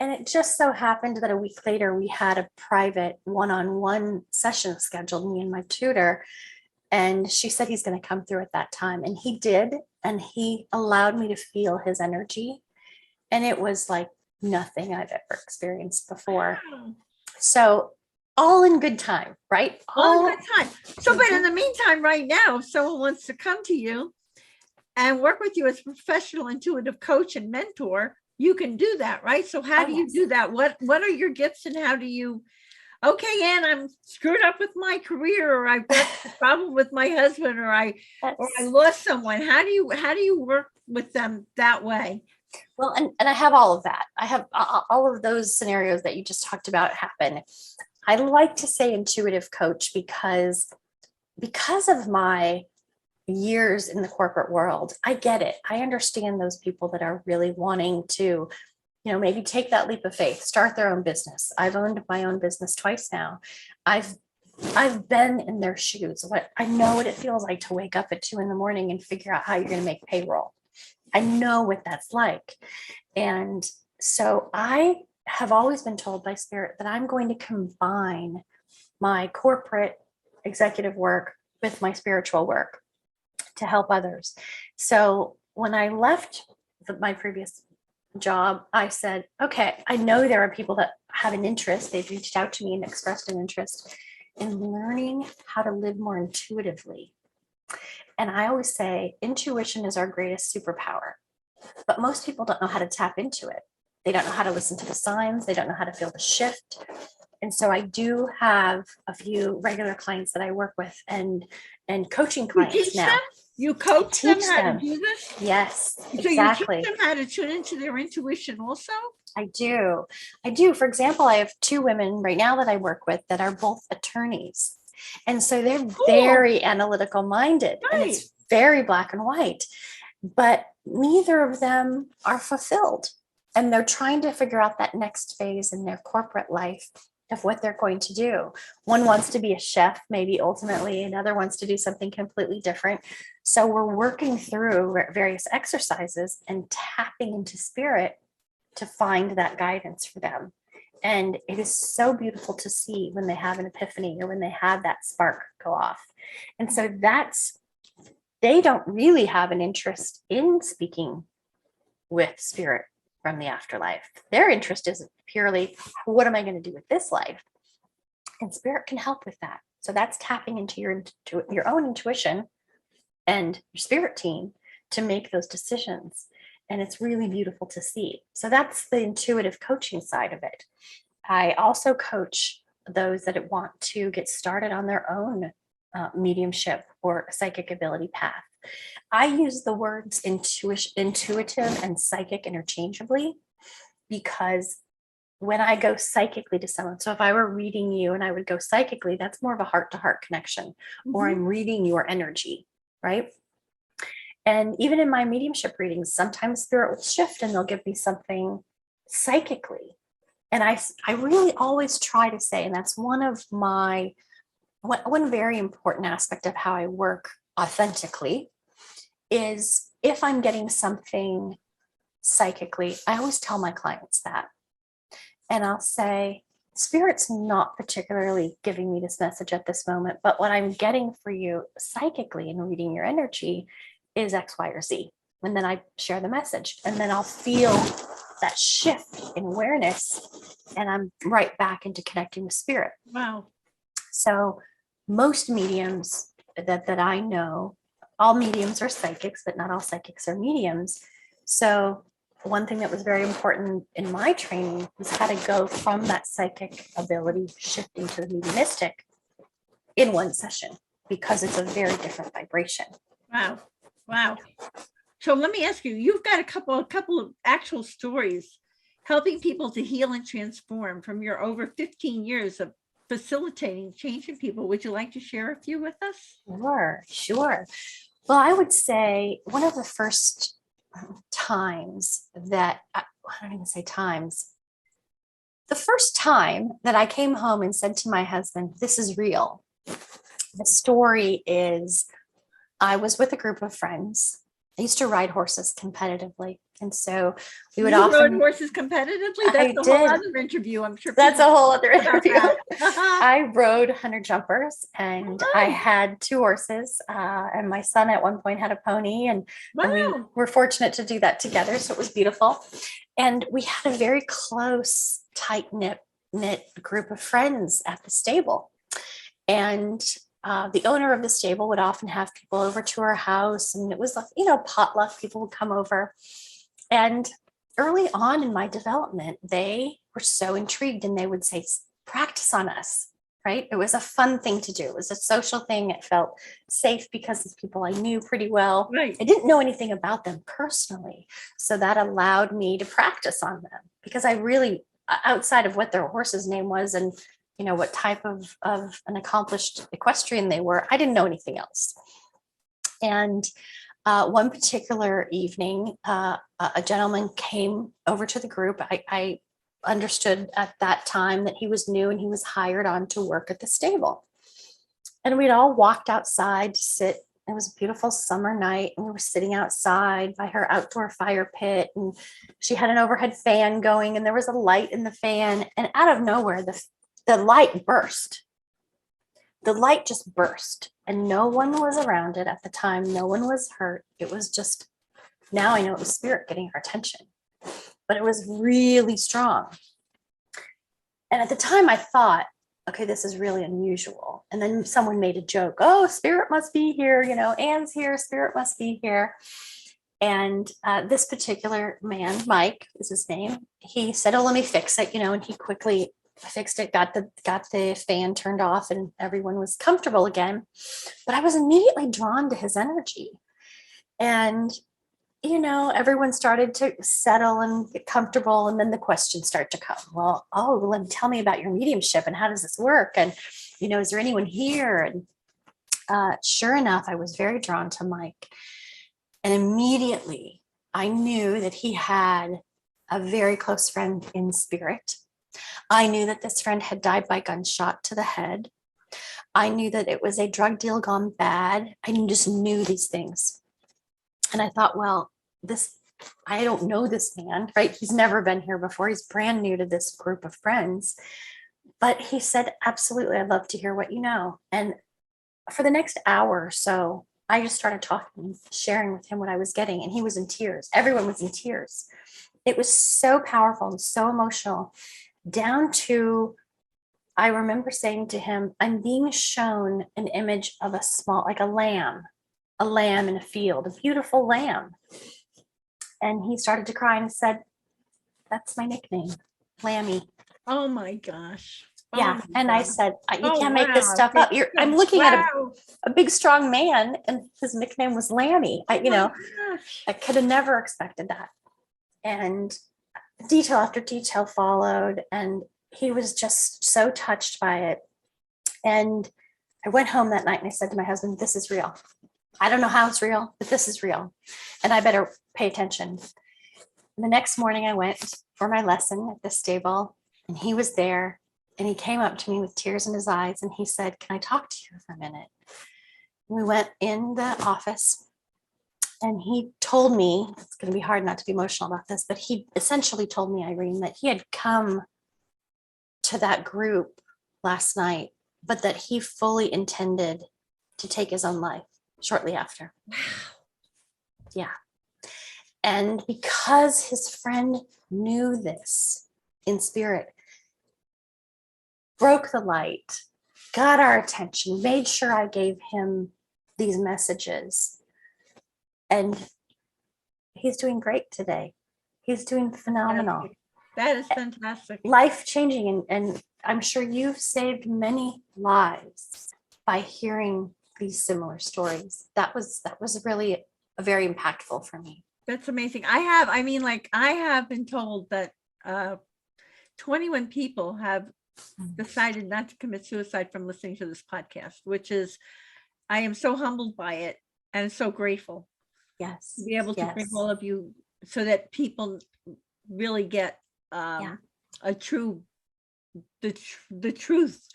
Speaker 2: And it just so happened that a week later, we had a private one-on-one session scheduled, me and my tutor. And she said he's going to come through at that time. And he did. And he allowed me to feel his energy. And it was like nothing I've ever experienced before.
Speaker 1: Wow.
Speaker 2: So all in good time, right?
Speaker 1: All in good time. So, but in the meantime, right now, if someone wants to come to you and work with you as a professional intuitive coach and mentor, you can do that, right? So how do you do that? What are your gifts and how do you, okay, Ann, I'm screwed up with my career, or I've got a problem with my husband, or I lost someone. How do you work with them that way?
Speaker 2: Well, and I have all of that. I have all of those scenarios that you just talked about happen. I like to say intuitive coach because of my years in the corporate world, I get it. I understand those people that are really wanting to, maybe take that leap of faith, start their own business. I've owned my own business twice now. I've been in their shoes. I know what it feels like to wake up at 2 a.m. and figure out how you're going to make payroll. I know what that's like. And so I have always been told by Spirit that I'm going to combine my corporate executive work with my spiritual work to help others. So when I left my previous job, I said, okay, I know there are people that have an interest. They've reached out to me and expressed an interest in learning how to live more intuitively. And I always say intuition is our greatest superpower, but most people don't know how to tap into it. They don't know how to listen to the signs. They don't know how to feel the shift. And so I do have a few regular clients that I work with and coaching clients now.
Speaker 1: You coach them how to do this?
Speaker 2: Yes,
Speaker 1: so
Speaker 2: exactly.
Speaker 1: You teach them how to tune into their intuition also?
Speaker 2: I do. For example, I have 2 women right now that I work with that are both attorneys. And so they're very analytical minded, and it's very black and white, but neither of them are fulfilled. And they're trying to figure out that next phase in their corporate life of what they're going to do. One wants to be a chef, maybe ultimately, another wants to do something completely different. So we're working through various exercises and tapping into spirit to find that guidance for them. And it is so beautiful to see when they have an epiphany or when they have that spark go off. And so they don't really have an interest in speaking with spirit from the afterlife. Their interest is purely, what am I going to do with this life? And spirit can help with that. So that's tapping into your own intuition and your spirit team to make those decisions. And it's really beautiful to see. So that's the intuitive coaching side of it. I also coach those that want to get started on their own mediumship or psychic ability path. I use the words intuitive and psychic interchangeably because when I go psychically to someone, so if I were reading you and I would go psychically, that's more of a heart to heart connection, or
Speaker 1: Mhm.
Speaker 2: I'm reading your energy, right? And even in my mediumship readings, sometimes spirit will shift and they'll give me something psychically. And I really always try to say, and that's one of my, one very important aspect of how I work authentically is if I'm getting something psychically, I always tell my clients that. And I'll say, Spirit's not particularly giving me this message at this moment, but what I'm getting for you psychically and reading your energy is X, Y, or Z. And then I share the message, and then I'll feel that shift in awareness, and I'm right back into connecting with spirit.
Speaker 1: Wow.
Speaker 2: So most mediums that I know, all mediums are psychics, but not all psychics are mediums. So one thing that was very important in my training was how to go from that psychic ability shifting to the mediumistic in one session, because it's a very different vibration.
Speaker 1: Wow. Wow. So let me ask you, you've got a couple of actual stories helping people to heal and transform from your over 15 years of facilitating change in people. Would you like to share a few with us?
Speaker 2: Sure. Well, I would say one of the first times that, I don't even say times, the first time that I came home and said to my husband, this is real. The story is, I was with a group of friends. I used to ride horses competitively. And so we would
Speaker 1: You rode
Speaker 2: often,
Speaker 1: horses competitively?
Speaker 2: I
Speaker 1: That's a whole
Speaker 2: did.
Speaker 1: other interview. I'm sure
Speaker 2: That's a
Speaker 1: people
Speaker 2: whole other
Speaker 1: talk about
Speaker 2: interview.
Speaker 1: that.
Speaker 2: I rode hunter jumpers, and I
Speaker 1: Nice.
Speaker 2: had two horses, and my son at one point had a pony, and we
Speaker 1: Wow.
Speaker 2: were fortunate to do that together. So it was beautiful. And we had a very close, tight knit group of friends at the stable. And the owner of the stable would often have people over to her house, and it was like, potluck. People would come over. And early on in my development, they were so intrigued, and they would say, practice on us, right? It was a fun thing to do. It was a social thing. It felt safe because of people I knew pretty well.
Speaker 1: Right.
Speaker 2: I didn't know anything about them personally. So that allowed me to practice on them, because I really, outside of what their horse's name was and what type of an accomplished equestrian they were, I didn't know anything else. And one particular evening, a gentleman came over to the group. I understood at that time that he was new and he was hired on to work at the stable. And we'd all walked outside to sit. It was a beautiful summer night, and we were sitting outside by her outdoor fire pit, and she had an overhead fan going, and there was a light in the fan, and out of nowhere, the light burst. The light just burst, and no one was around it at the time. No one was hurt. It was just, now I know it was spirit getting our attention, but it was really strong. And at the time I thought, okay, this is really unusual. And then someone made a joke. Oh, spirit must be here. Anne's here. Spirit must be here. And this particular man, Mike is his name, he said, oh, let me fix it, and he quickly fixed it, got the fan turned off, and everyone was comfortable again. But I was immediately drawn to his energy. And, everyone started to settle and get comfortable. And then the questions start to come. Well, tell me about your mediumship and how does this work? And, is there anyone here? And sure enough, I was very drawn to Mike. And immediately I knew that he had a very close friend in spirit. I knew that this friend had died by gunshot to the head. I knew that it was a drug deal gone bad. I just knew these things. And I thought, well, I don't know this man, right? He's never been here before. He's brand new to this group of friends. But he said, absolutely, I'd love to hear what you know. And for the next hour or so, I just started talking, sharing with him what I was getting. And he was in tears. Everyone was in tears. It was so powerful and so emotional, down to, I remember saying to him, I'm being shown an image of a small, like a lamb in a field, a beautiful lamb. And he started to cry and said, that's my nickname, Lammy.
Speaker 1: Oh my gosh.
Speaker 2: Yeah.
Speaker 1: Oh
Speaker 2: and
Speaker 1: my
Speaker 2: I
Speaker 1: gosh.
Speaker 2: said, you
Speaker 1: Oh,
Speaker 2: can't make this
Speaker 1: wow.
Speaker 2: stuff up. I'm looking at
Speaker 1: Wow.
Speaker 2: a big, strong man, and his nickname was Lammy.
Speaker 1: Oh my gosh.
Speaker 2: I could have never expected that. And detail after detail followed, and he was just so touched by it. And I went home that night and I said to my husband, this is real. I don't know how it's real, but this is real. And I better pay attention. And the next morning I went for my lesson at the stable, and he was there, and he came up to me with tears in his eyes and he said, can I talk to you for a minute? And we went in the office, and he told me, it's going to be hard not to be emotional about this, but he essentially told me, Irene, that he had come to that group last night, but that he fully intended to take his own life shortly after.
Speaker 1: Wow.
Speaker 2: Yeah. And because his friend knew this in spirit, broke the light, got our attention, made sure I gave him these messages. And he's doing great today. He's doing phenomenal.
Speaker 1: That is fantastic.
Speaker 2: Life-changing. And I'm sure you've saved many lives by hearing these similar stories. That was really very impactful for me.
Speaker 1: That's amazing. I have been told that 21 people have decided not to commit suicide from listening to this podcast, which is, I am so humbled by it and so grateful.
Speaker 2: Yes.
Speaker 1: To be able to bring all of you so that people really get the truth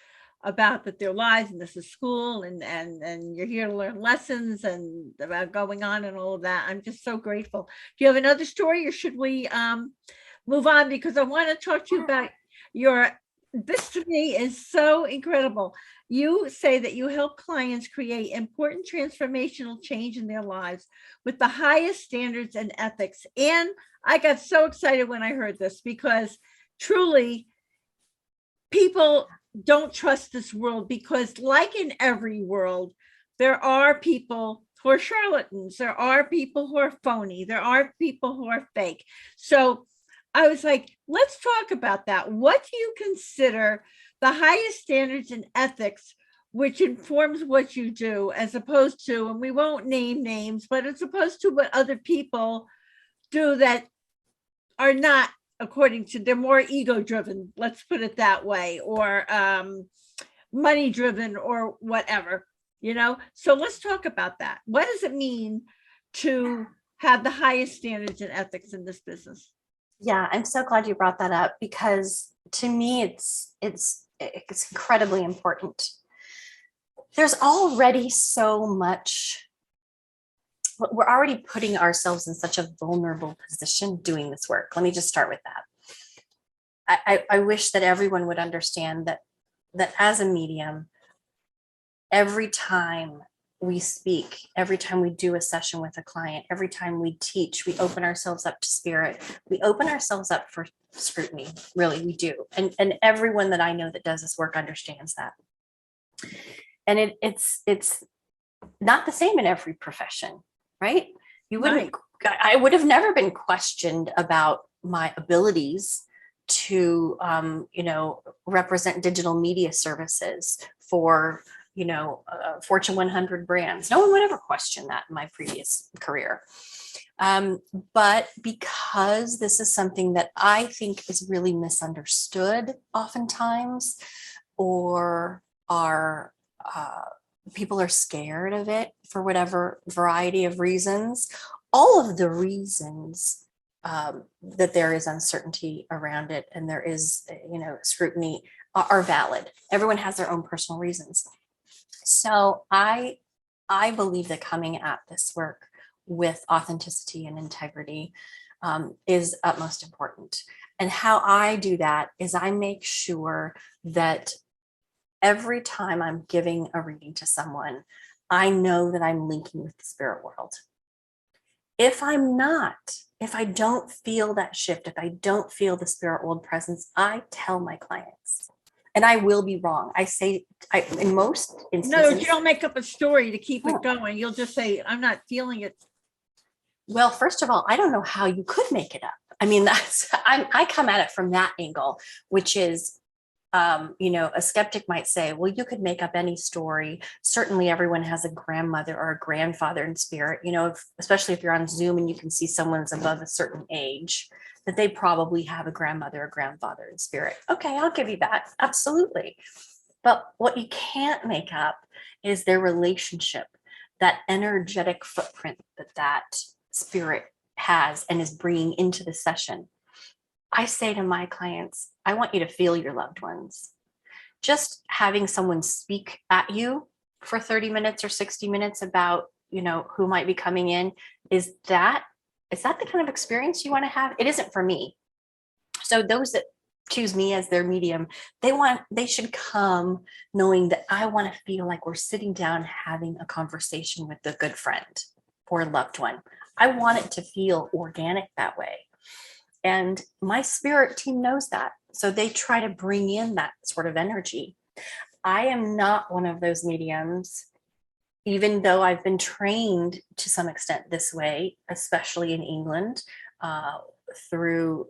Speaker 1: about that their lives, and this is school, and you're here to learn lessons and about going on and all of that. I'm just so grateful. Do you have another story, or should we move on? Because I want to talk to you about this to me is so incredible. You say that you help clients create important transformational change in their lives with the highest standards and ethics. And I got so excited when I heard this, because truly people don't trust this world, because like in every world, there are people who are charlatans. There are people who are phony. There are people who are fake. So I was like, let's talk about that. What do you consider the highest standards and ethics which informs what you do, as opposed to, and we won't name names, but as opposed to what other people do that are not according to, they're more ego driven, let's put it that way, or money driven or whatever, So let's talk about that. What does it mean to have the highest standards and ethics in this business?
Speaker 2: Yeah, I'm so glad you brought that up, because to me, it's incredibly important. There's already so much. We're already putting ourselves in such a vulnerable position doing this work. Let me just start with that. I wish that everyone would understand that as a medium, every time we speak, every time we do a session with a client, every time we teach, we open ourselves up to spirit. We open ourselves up for scrutiny. Really, we do. And everyone that I know that does this work understands that. And it's not the same in every profession, right? You wouldn't. Right. I would have never been questioned about my abilities to, represent digital media services for, Fortune 100 brands. No one would ever question that in my previous career. But because this is something that I think is really misunderstood oftentimes, or people are scared of it for whatever variety of reasons, all of the reasons that there is uncertainty around it and there is, scrutiny are valid. Everyone has their own personal reasons. So I believe that coming at this work with authenticity and integrity is utmost important. And how I do that is I make sure that every time I'm giving a reading to someone, I know that I'm linking with the spirit world. If I'm not, if I don't feel that shift, if I don't feel the spirit world presence, I tell my clients. And I will be wrong. I say, in most instances.
Speaker 1: No, you don't make up a story to keep it going. You'll just say, I'm not feeling it.
Speaker 2: Well, first of all, I don't know how you could make it up. I mean, I come at it from that angle, which is, A skeptic might say, well, you could make up any story. Certainly everyone has a grandmother or a grandfather in spirit, especially if you're on Zoom and you can see someone's above a certain age, that they probably have a grandmother or grandfather in spirit. Okay, I'll give you that. Absolutely. But what you can't make up is their relationship, that energetic footprint that spirit has and is bringing into the session. I say to my clients, I want you to feel your loved ones. Just having someone speak at you for 30 minutes or 60 minutes about, who might be coming in, is that the kind of experience you want to have? It isn't for me. So those that choose me as their medium, they should come knowing that I want to feel like we're sitting down having a conversation with a good friend or a loved one. I want it to feel organic that way. And my spirit team knows that. So they try to bring in that sort of energy. I am not one of those mediums, even though I've been trained to some extent this way, especially in England, through,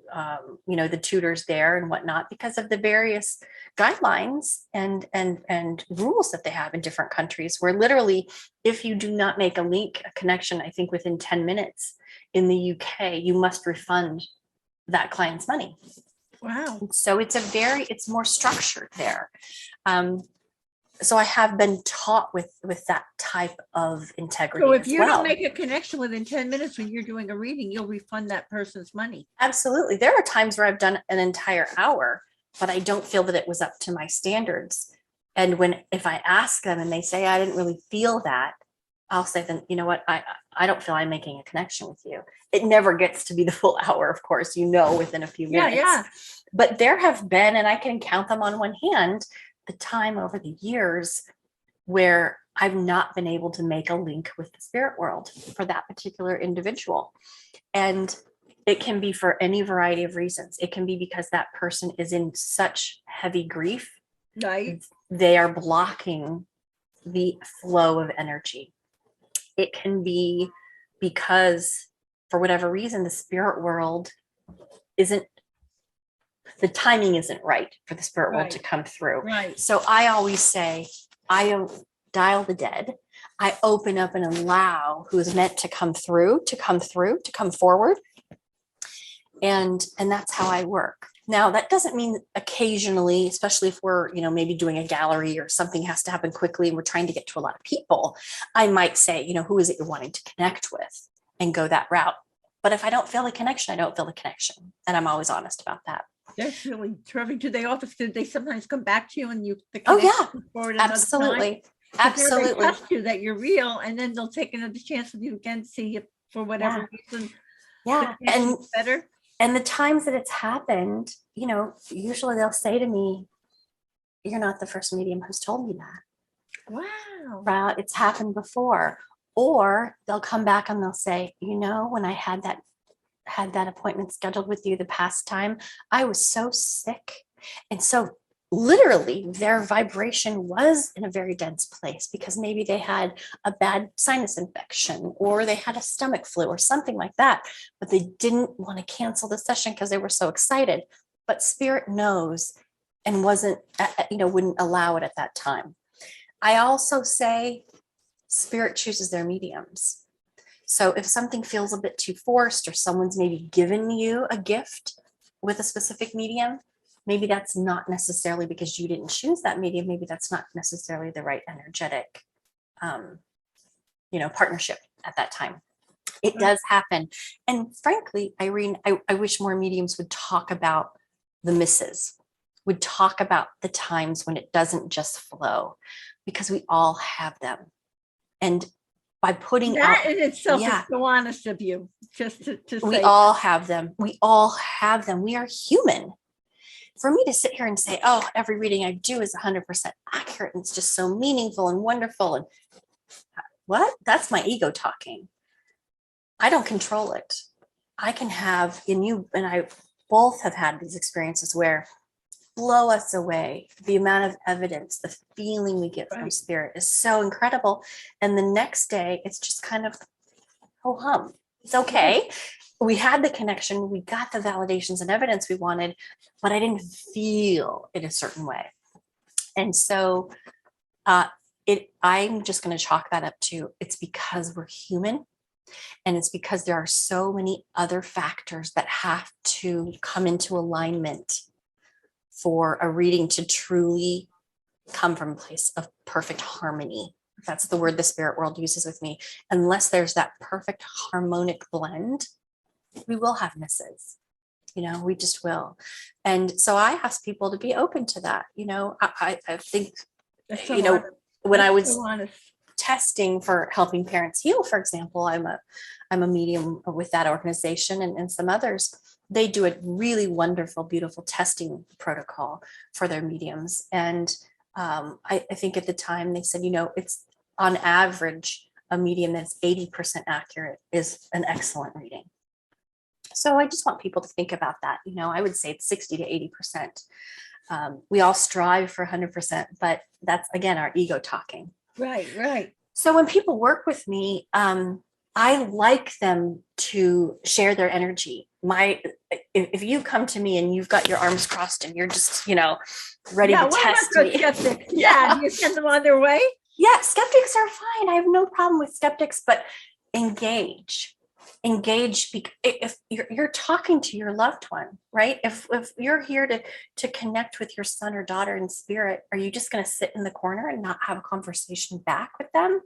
Speaker 2: the tutors there and whatnot, because of the various guidelines and rules that they have in different countries, where literally, if you do not make a connection, I think within 10 minutes in the UK, you must refund that client's money.
Speaker 1: Wow.
Speaker 2: So it's more structured there. So I have been taught with that type of integrity.
Speaker 1: So if you don't make a connection within 10 minutes when you're doing a reading, you'll refund that person's money.
Speaker 2: Absolutely. There are times where I've done an entire hour, but I don't feel that it was up to my standards. And if I ask them and they say, I didn't really feel that, I'll say, then, you know what, I don't feel I'm making a connection with you. It never gets to be the full hour, of course, within a few minutes.
Speaker 1: Yeah.
Speaker 2: But there have been, and I can count them on one hand, the time over the years where I've not been able to make a link with the spirit world for that particular individual. And it can be for any variety of reasons. It can be because that person is in such heavy grief.
Speaker 1: Right.
Speaker 2: They are blocking the flow of energy. It can be because, for whatever reason, the spirit world the timing isn't right for the spirit world to come through.
Speaker 1: Right.
Speaker 2: So I always say, I dial the dead. I open up and allow who is meant to come forward. And that's how I work. Now, that doesn't mean occasionally, especially if we're, maybe doing a gallery or something has to happen quickly and we're trying to get to a lot of people, I might say, who is it you're wanting to connect with, and go that route. But if I don't feel the connection, I don't feel the connection. And I'm always honest about that.
Speaker 1: That's really terrific. Do they sometimes come back to you and
Speaker 2: Oh yeah, absolutely. Absolutely.
Speaker 1: They trust you that you're real, and then they'll take another chance with you again to see if for whatever reason.
Speaker 2: Yeah.
Speaker 1: And better.
Speaker 2: And the times that it's happened, usually they'll say to me, you're not the first medium who's told me that.
Speaker 1: Wow.
Speaker 2: It's happened before. Or they'll come back and they'll say, when I had that appointment scheduled with you the past time, I was so sick. And so literally their vibration was in a very dense place because maybe they had a bad sinus infection or they had a stomach flu or something like that, but they didn't want to cancel the session because they were so excited. But spirit knows and wouldn't allow it at that time. I also say spirit chooses their mediums. So if something feels a bit too forced or someone's maybe given you a gift with a specific medium, maybe that's not necessarily because you didn't choose that medium. Maybe that's not necessarily the right energetic, partnership at that time. It does happen. And frankly, Irene, I wish more mediums would talk about the misses, would talk about the times when it doesn't just flow, because we all have them. And by putting
Speaker 1: that in itself is so honest of you, just to say.
Speaker 2: We all have them. We all have them. We are human. For me to sit here and say, oh, every reading I do is 100% accurate and it's just so meaningful and wonderful. And what? That's my ego talking. I don't control it. I can have, and you and I both have had these experiences where blow us away. The amount of evidence, the feeling we get from spirit is so incredible. And the next day, it's just kind of ho hum. It's okay. We had the connection, we got the validations and evidence we wanted, but I didn't feel it a certain way. And so I'm just going to chalk that up to, it's because we're human. And it's because there are so many other factors that have to come into alignment for a reading to truly come from a place of perfect harmony. That's the word the spirit world uses with me. Unless there's that perfect harmonic blend, we will have misses. We just will. And so I ask people to be open to that. I think, when I was testing for helping parents heal, for example, I'm a medium with that organization and some others. They do a really wonderful, beautiful testing protocol for their mediums. And I think at the time they said, it's on average, a medium that's 80% accurate is an excellent reading. So I just want people to think about that. I would say it's 60 to 80%. We all strive for 100%, but that's, again, our ego talking.
Speaker 1: Right.
Speaker 2: So when people work with me, I like them to share their energy. If you come to me and you've got your arms crossed and you're just, ready to test me.
Speaker 1: Skeptics? Yeah, you send them on their way?
Speaker 2: Yeah, skeptics are fine. I have no problem with skeptics, but engage if you're talking to your loved one, right? If you're here to connect with your son or daughter in spirit, are you just going to sit in the corner and not have a conversation back with them?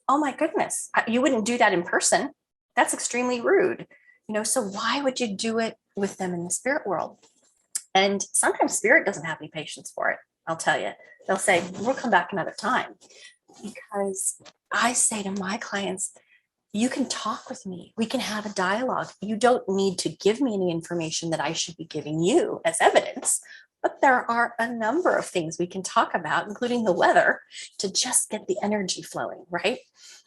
Speaker 2: Oh my goodness, you wouldn't do that in person. That's extremely rude. So why would you do it with them in the spirit world? And sometimes spirit doesn't have any patience for it. I'll tell you, they'll say, we'll come back another time. Because I say to my clients, you can talk with me. We can have a dialogue. You don't need to give me any information that I should be giving you as evidence, but there are a number of things we can talk about, including the weather, to just get the energy flowing, right?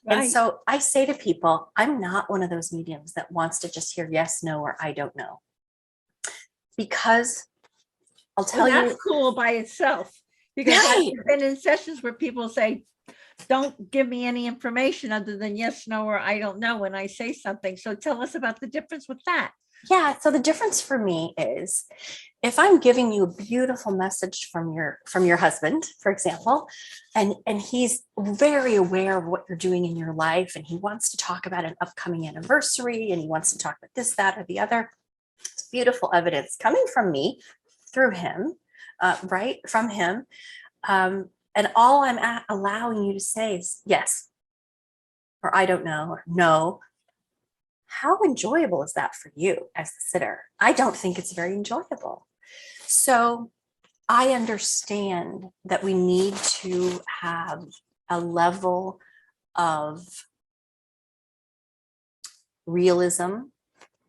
Speaker 2: And so I say to people, I'm not one of those mediums that wants to just hear yes, no, or I don't know. Because I'll tell you.
Speaker 1: That's cool by itself. Because I've been in sessions where people say, don't give me any information other than yes, no, or I don't know when I say something. So tell us about the difference with that.
Speaker 2: Yeah. So the difference for me is if I'm giving you a beautiful message from your husband, for example, and he's very aware of what you're doing in your life, and he wants to talk about an upcoming anniversary, and he wants to talk about this, that, or the other. It's beautiful evidence coming from me through him, right? From him. And all I'm allowing you to say is yes, or I don't know, or no. How enjoyable is that for you as the sitter? I don't think it's very enjoyable. So I understand that we need to have a level of realism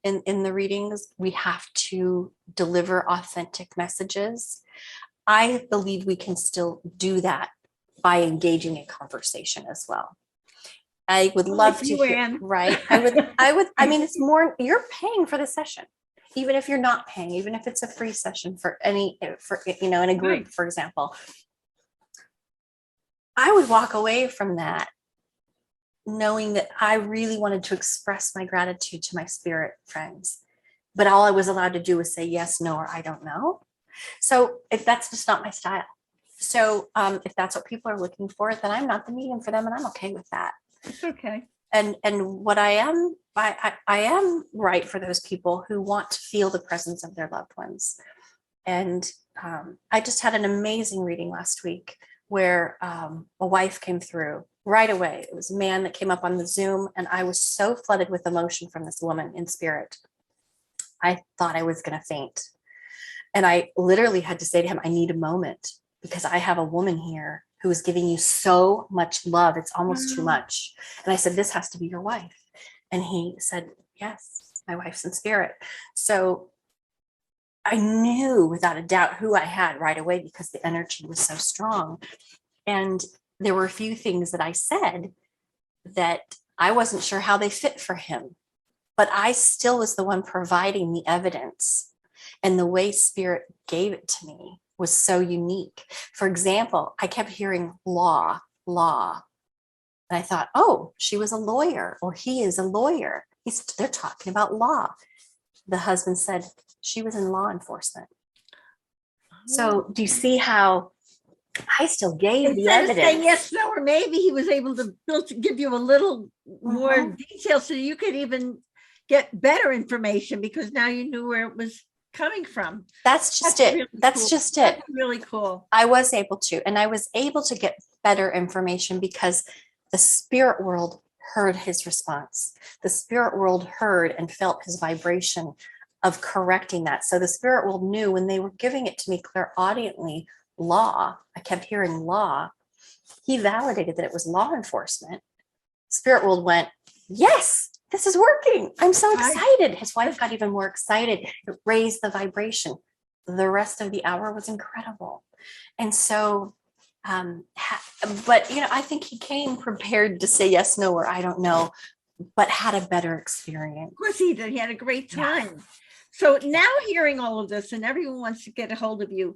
Speaker 2: in the readings. We have to deliver authentic messages. I believe we can still do that by engaging in conversation as well. I would love to hear, right? I mean, it's more, you're paying for the session, even if you're not paying, even if it's a free session in a group, for example. I would walk away from that knowing that I really wanted to express my gratitude to my spirit friends, but all I was allowed to do was say yes, no, or I don't know. So if that's just not my style. So if that's what people are looking for, then I'm not the medium for them, and I'm okay with that.
Speaker 1: It's okay.
Speaker 2: And what I am right for those people who want to feel the presence of their loved ones. And I just had an amazing reading last week where a wife came through right away. It was a man that came up on the Zoom, and I was so flooded with emotion from this woman in spirit. I thought I was going to faint. And I literally had to say to him, I need a moment, because I have a woman here who is giving you so much love. It's almost too much. And I said, this has to be your wife. And he said, yes, my wife's in spirit. So I knew without a doubt who I had right away, because the energy was so strong. And there were a few things that I said that I wasn't sure how they fit for him, but I still was the one providing the evidence. And the way spirit gave it to me was so unique. For example, I kept hearing law. And I thought, oh, she was a lawyer, or he is a lawyer. They're talking about law. The husband said she was in law enforcement. So do you see how I still gave the
Speaker 1: Instead of saying
Speaker 2: evidence?
Speaker 1: yes, no, or maybe he was able to give you a little more detail so you could even get better information because now you knew where it was coming from.
Speaker 2: That's just it.
Speaker 1: Really
Speaker 2: That's
Speaker 1: cool.
Speaker 2: just it.
Speaker 1: That's really cool.
Speaker 2: I was able to, and I was able to get better information because the spirit world heard his response. The spirit world heard and felt his vibration of correcting that. So the spirit world knew when they were giving it to me clairaudiently, law, I kept hearing law. He validated that it was law enforcement. Spirit world went, yes, this is working. I'm so excited. His wife got even more excited. It raised the vibration. The rest of the hour was incredible. And so, but, I think he came prepared to say yes, no, or I don't know, but had a better experience.
Speaker 1: Of course he did. He had a great time. Yeah. So now hearing all of this and everyone wants to get a hold of you,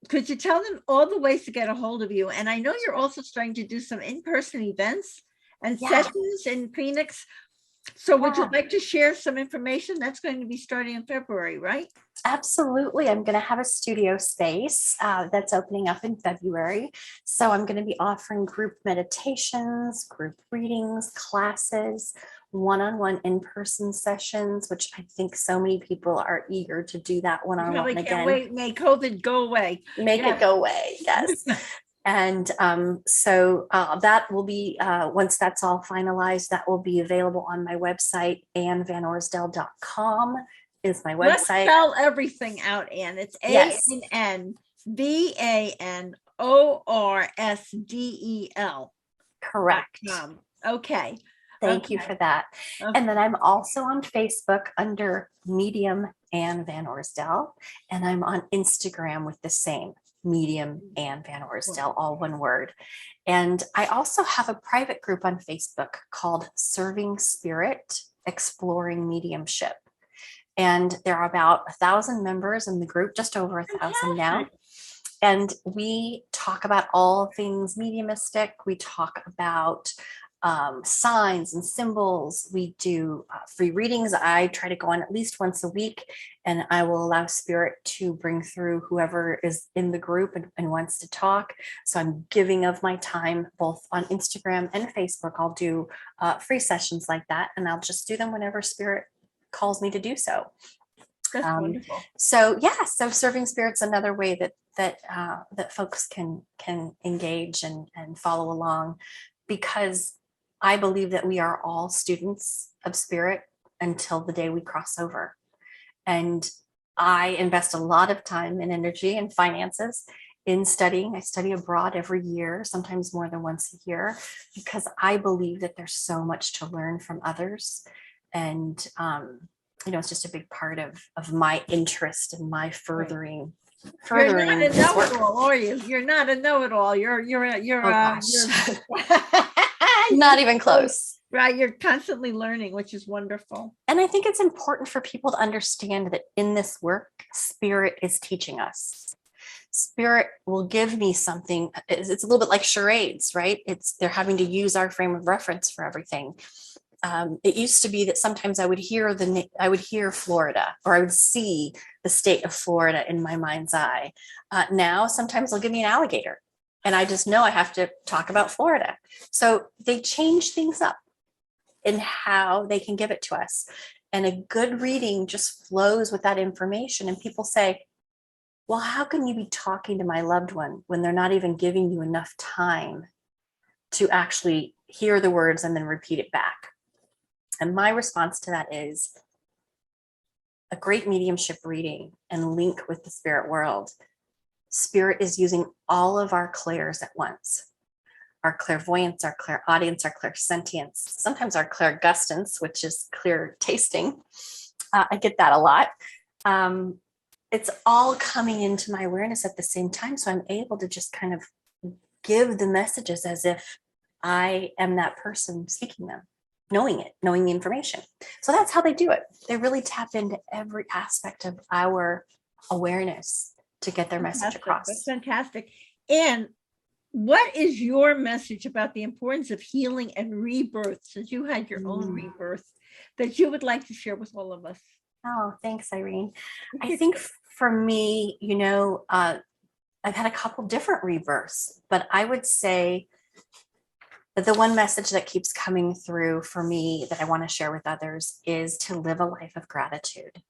Speaker 1: could you tell them all the ways to get a hold of you? And I know you're also starting to do some in-person events and sessions in Phoenix. So would you like to share some information? That's going to be starting in February, right?
Speaker 2: Absolutely. I'm going to have a studio space that's opening up in February. So I'm going to be offering group meditations, group readings, classes, one-on-one in-person sessions, which I think so many people are eager to do that one-on-one again.
Speaker 1: Wait, may COVID go away.
Speaker 2: Make it go away. Yes. And so that will be, once that's all finalized, that will be available on my website, AnnVanOrsdel.com is my website.
Speaker 1: Let's spell everything out, Ann. It's AnnVanorsdel.
Speaker 2: Correct.
Speaker 1: Okay.
Speaker 2: Thank you for that. Okay. And then I'm also on Facebook under Medium Ann Van Orsdel, and I'm on Instagram with the same Medium Ann Van Orsdel, all one word. And I also have a private group on Facebook called Serving Spirit, Exploring Mediumship. And there are about 1,000 members in the group, just over 1,000 now. And we talk about all things mediumistic. We talk about signs and symbols. We do free readings. I try to go on at least once a week, and I will allow spirit to bring through whoever is in the group and wants to talk. So I'm giving of my time both on Instagram and Facebook. I'll do free sessions like that, and I'll just do them whenever spirit calls me to do so.
Speaker 1: That's wonderful.
Speaker 2: So serving spirit's another way that folks can engage and follow along, because I believe that we are all students of spirit until the day we cross over. And I invest a lot of time and energy and finances in studying. I study abroad every year, sometimes more than once a year, because I believe that there's so much to learn from others. And, it's just a big part of my interest and my furthering.
Speaker 1: You're not a know-it-all, are you? You're not a know-it-all. You're
Speaker 2: not even close.
Speaker 1: Right. You're constantly learning, which is wonderful.
Speaker 2: And I think it's important for people to understand that in this work, spirit is teaching us. Spirit will give me something. It's a little bit like charades, right? They're having to use our frame of reference for everything. It used to be that sometimes I would hear Florida, or I would see the state of Florida in my mind's eye. Now, sometimes they'll give me an alligator, and I just know I have to talk about Florida. So they change things up in how they can give it to us. And a good reading just flows with that information. And people say, well, how can you be talking to my loved one when they're not even giving you enough time to actually hear the words and then repeat it back? And my response to that is a great mediumship reading and link with the spirit world. Spirit is using all of our clairs at once. Our clairvoyance, our clairaudience, our clairsentience, sometimes our clairgustance, which is clear tasting. I get that a lot. It's all coming into my awareness at the same time. So I'm able to just kind of give the messages as if I am that person speaking them. Knowing the information. So that's how they do it. They really tap into every aspect of our awareness to get their message across.
Speaker 1: That's fantastic. And what is your message about the importance of healing and rebirth, since you had your own rebirth that you would like to share with all of us?
Speaker 2: Oh, thanks, Irene. I think for me, I've had a couple different rebirths, but I would say that the one message that keeps coming through for me that I want to share with others is to live a life of gratitude.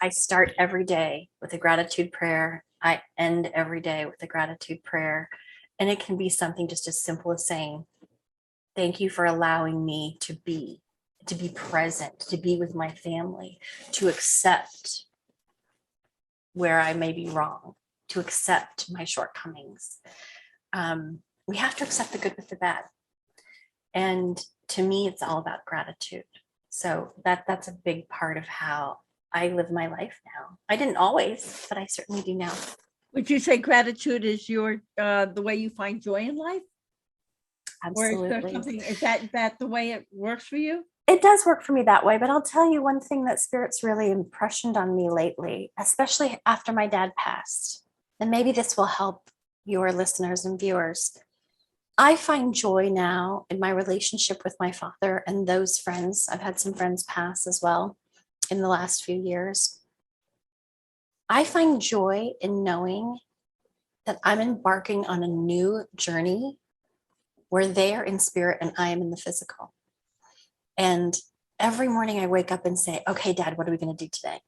Speaker 2: I start every day with a gratitude prayer. I end every day with a gratitude prayer. And it can be something just as simple as saying, thank you for allowing me to be present, to be with my family, to accept where I may be wrong, to accept my shortcomings. We have to accept the good with the bad. And to me, it's all about gratitude. So that's a big part of how I live my life now. I didn't always, but I certainly do now.
Speaker 1: Would you say gratitude is your the way you find joy in life?
Speaker 2: Absolutely.
Speaker 1: Or is there something, is that the way it works for you?
Speaker 2: It does work for me that way, but I'll tell you one thing that Spirit's really impressioned on me lately, especially after my dad passed, and maybe this will help your listeners and viewers. I find joy now in my relationship with my father and those friends. I've had some friends pass as well in the last few years. I find joy in knowing that I'm embarking on a new journey where they are in spirit and I am in the physical. And every morning I wake up and say, okay, Dad, what are we going to do today?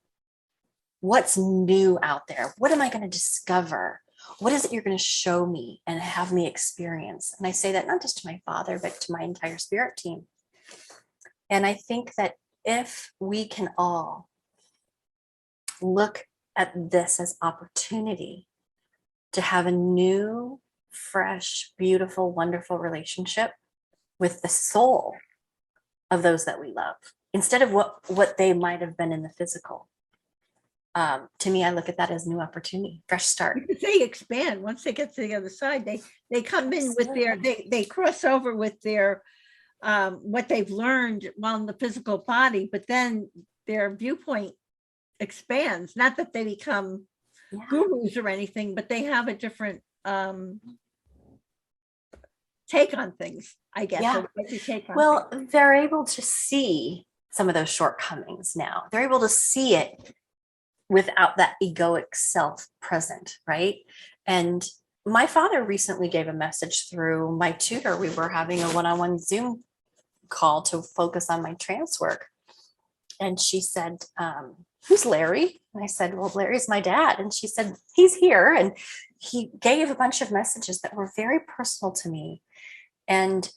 Speaker 2: What's new out there? What am I going to discover? What is it you're going to show me and have me experience? And I say that not just to my father, but to my entire spirit team. And I think that if we can all look at this as opportunity to have a new, fresh, beautiful, wonderful relationship with the soul of those that we love, instead of what they might have been in the physical. To me, I look at that as new opportunity, fresh start.
Speaker 1: They expand once they get to the other side. They come in with their, they cross over with their what they've learned while in the physical body, but then their viewpoint expands. Not that they become gurus or anything, but they have a different take on things, I guess.
Speaker 2: Yeah.
Speaker 1: Well,
Speaker 2: they're able to see some of those shortcomings now. They're able to see it without that egoic self present, right? And my father recently gave a message through my tutor. We were having a one-on-one Zoom call to focus on my trance work. And she said, who's Larry? And I said, well, Larry's my dad. And she said, he's here. And he gave a bunch of messages that were very personal to me. And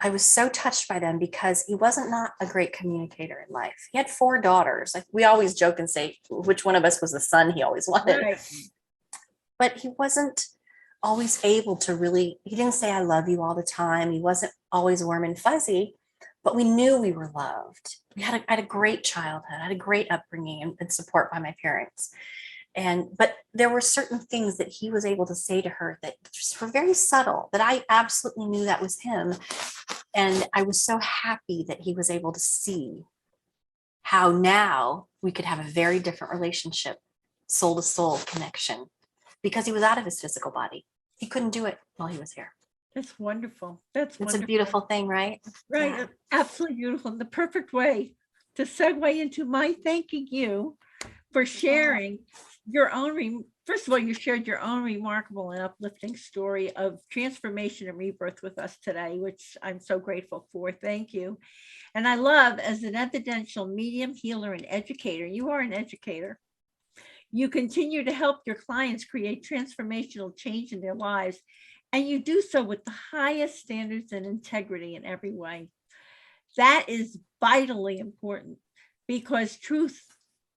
Speaker 2: I was so touched by them because he wasn't not a great communicator in life. He had 4 daughters. Like we always joke and say, which one of us was the son he always wanted. Right. But he wasn't always able to really, he didn't say, I love you all the time. He wasn't always warm and fuzzy, but we knew we were loved. I had a great childhood. I had a great upbringing and support by my parents. But there were certain things that he was able to say to her that just were very subtle, that I absolutely knew that was him. And I was so happy that he was able to see how now we could have a very different relationship, soul to soul connection, because he was out of his physical body. He couldn't do it while he was here.
Speaker 1: That's wonderful. It's
Speaker 2: wonderful. A beautiful thing, right?
Speaker 1: Right. Yeah. Absolutely beautiful. And the perfect way to segue into my thanking you for sharing your own, first of all, you shared your own remarkable and uplifting story of transformation and rebirth with us today, which I'm so grateful for. Thank you. And I love, as an evidential medium, healer, and educator, you are an educator. You continue to help your clients create transformational change in their lives, and you do so with the highest standards and integrity in every way. That is vitally important because truth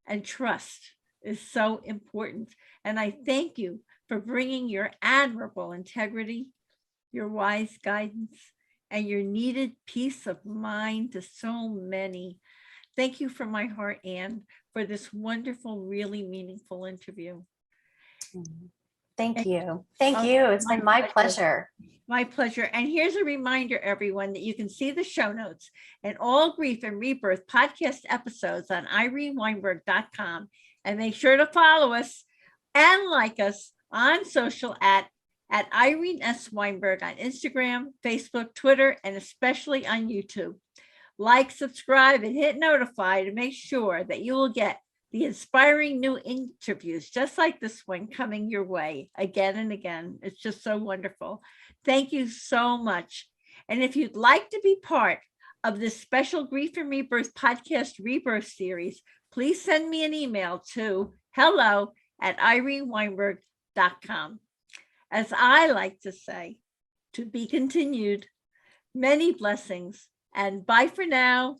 Speaker 1: and trust is so important. And I thank you for bringing your admirable integrity, your wise guidance, and your needed peace of mind to so many. Thank you from my heart, Anne, for this wonderful, really meaningful interview.
Speaker 2: Thank you. Thank you. It's been my pleasure.
Speaker 1: My pleasure. And here's a reminder, everyone, that you can see the show notes and all Grief and Rebirth podcast episodes on ireneweinberg.com. And make sure to follow us and like us on social at Irene S. Weinberg on Instagram, Facebook, Twitter, and especially on YouTube. like, subscribe, and hit notify to make sure that you will get the inspiring new interviews just like this one coming your way again and again. It's just so wonderful. Thank you so much. And if you'd like to be part of this special Grief and Rebirth podcast Rebirth series, please send me an email to hello@ireneweinberg.com. As I like to say, to be continued. Many blessings, and bye for now.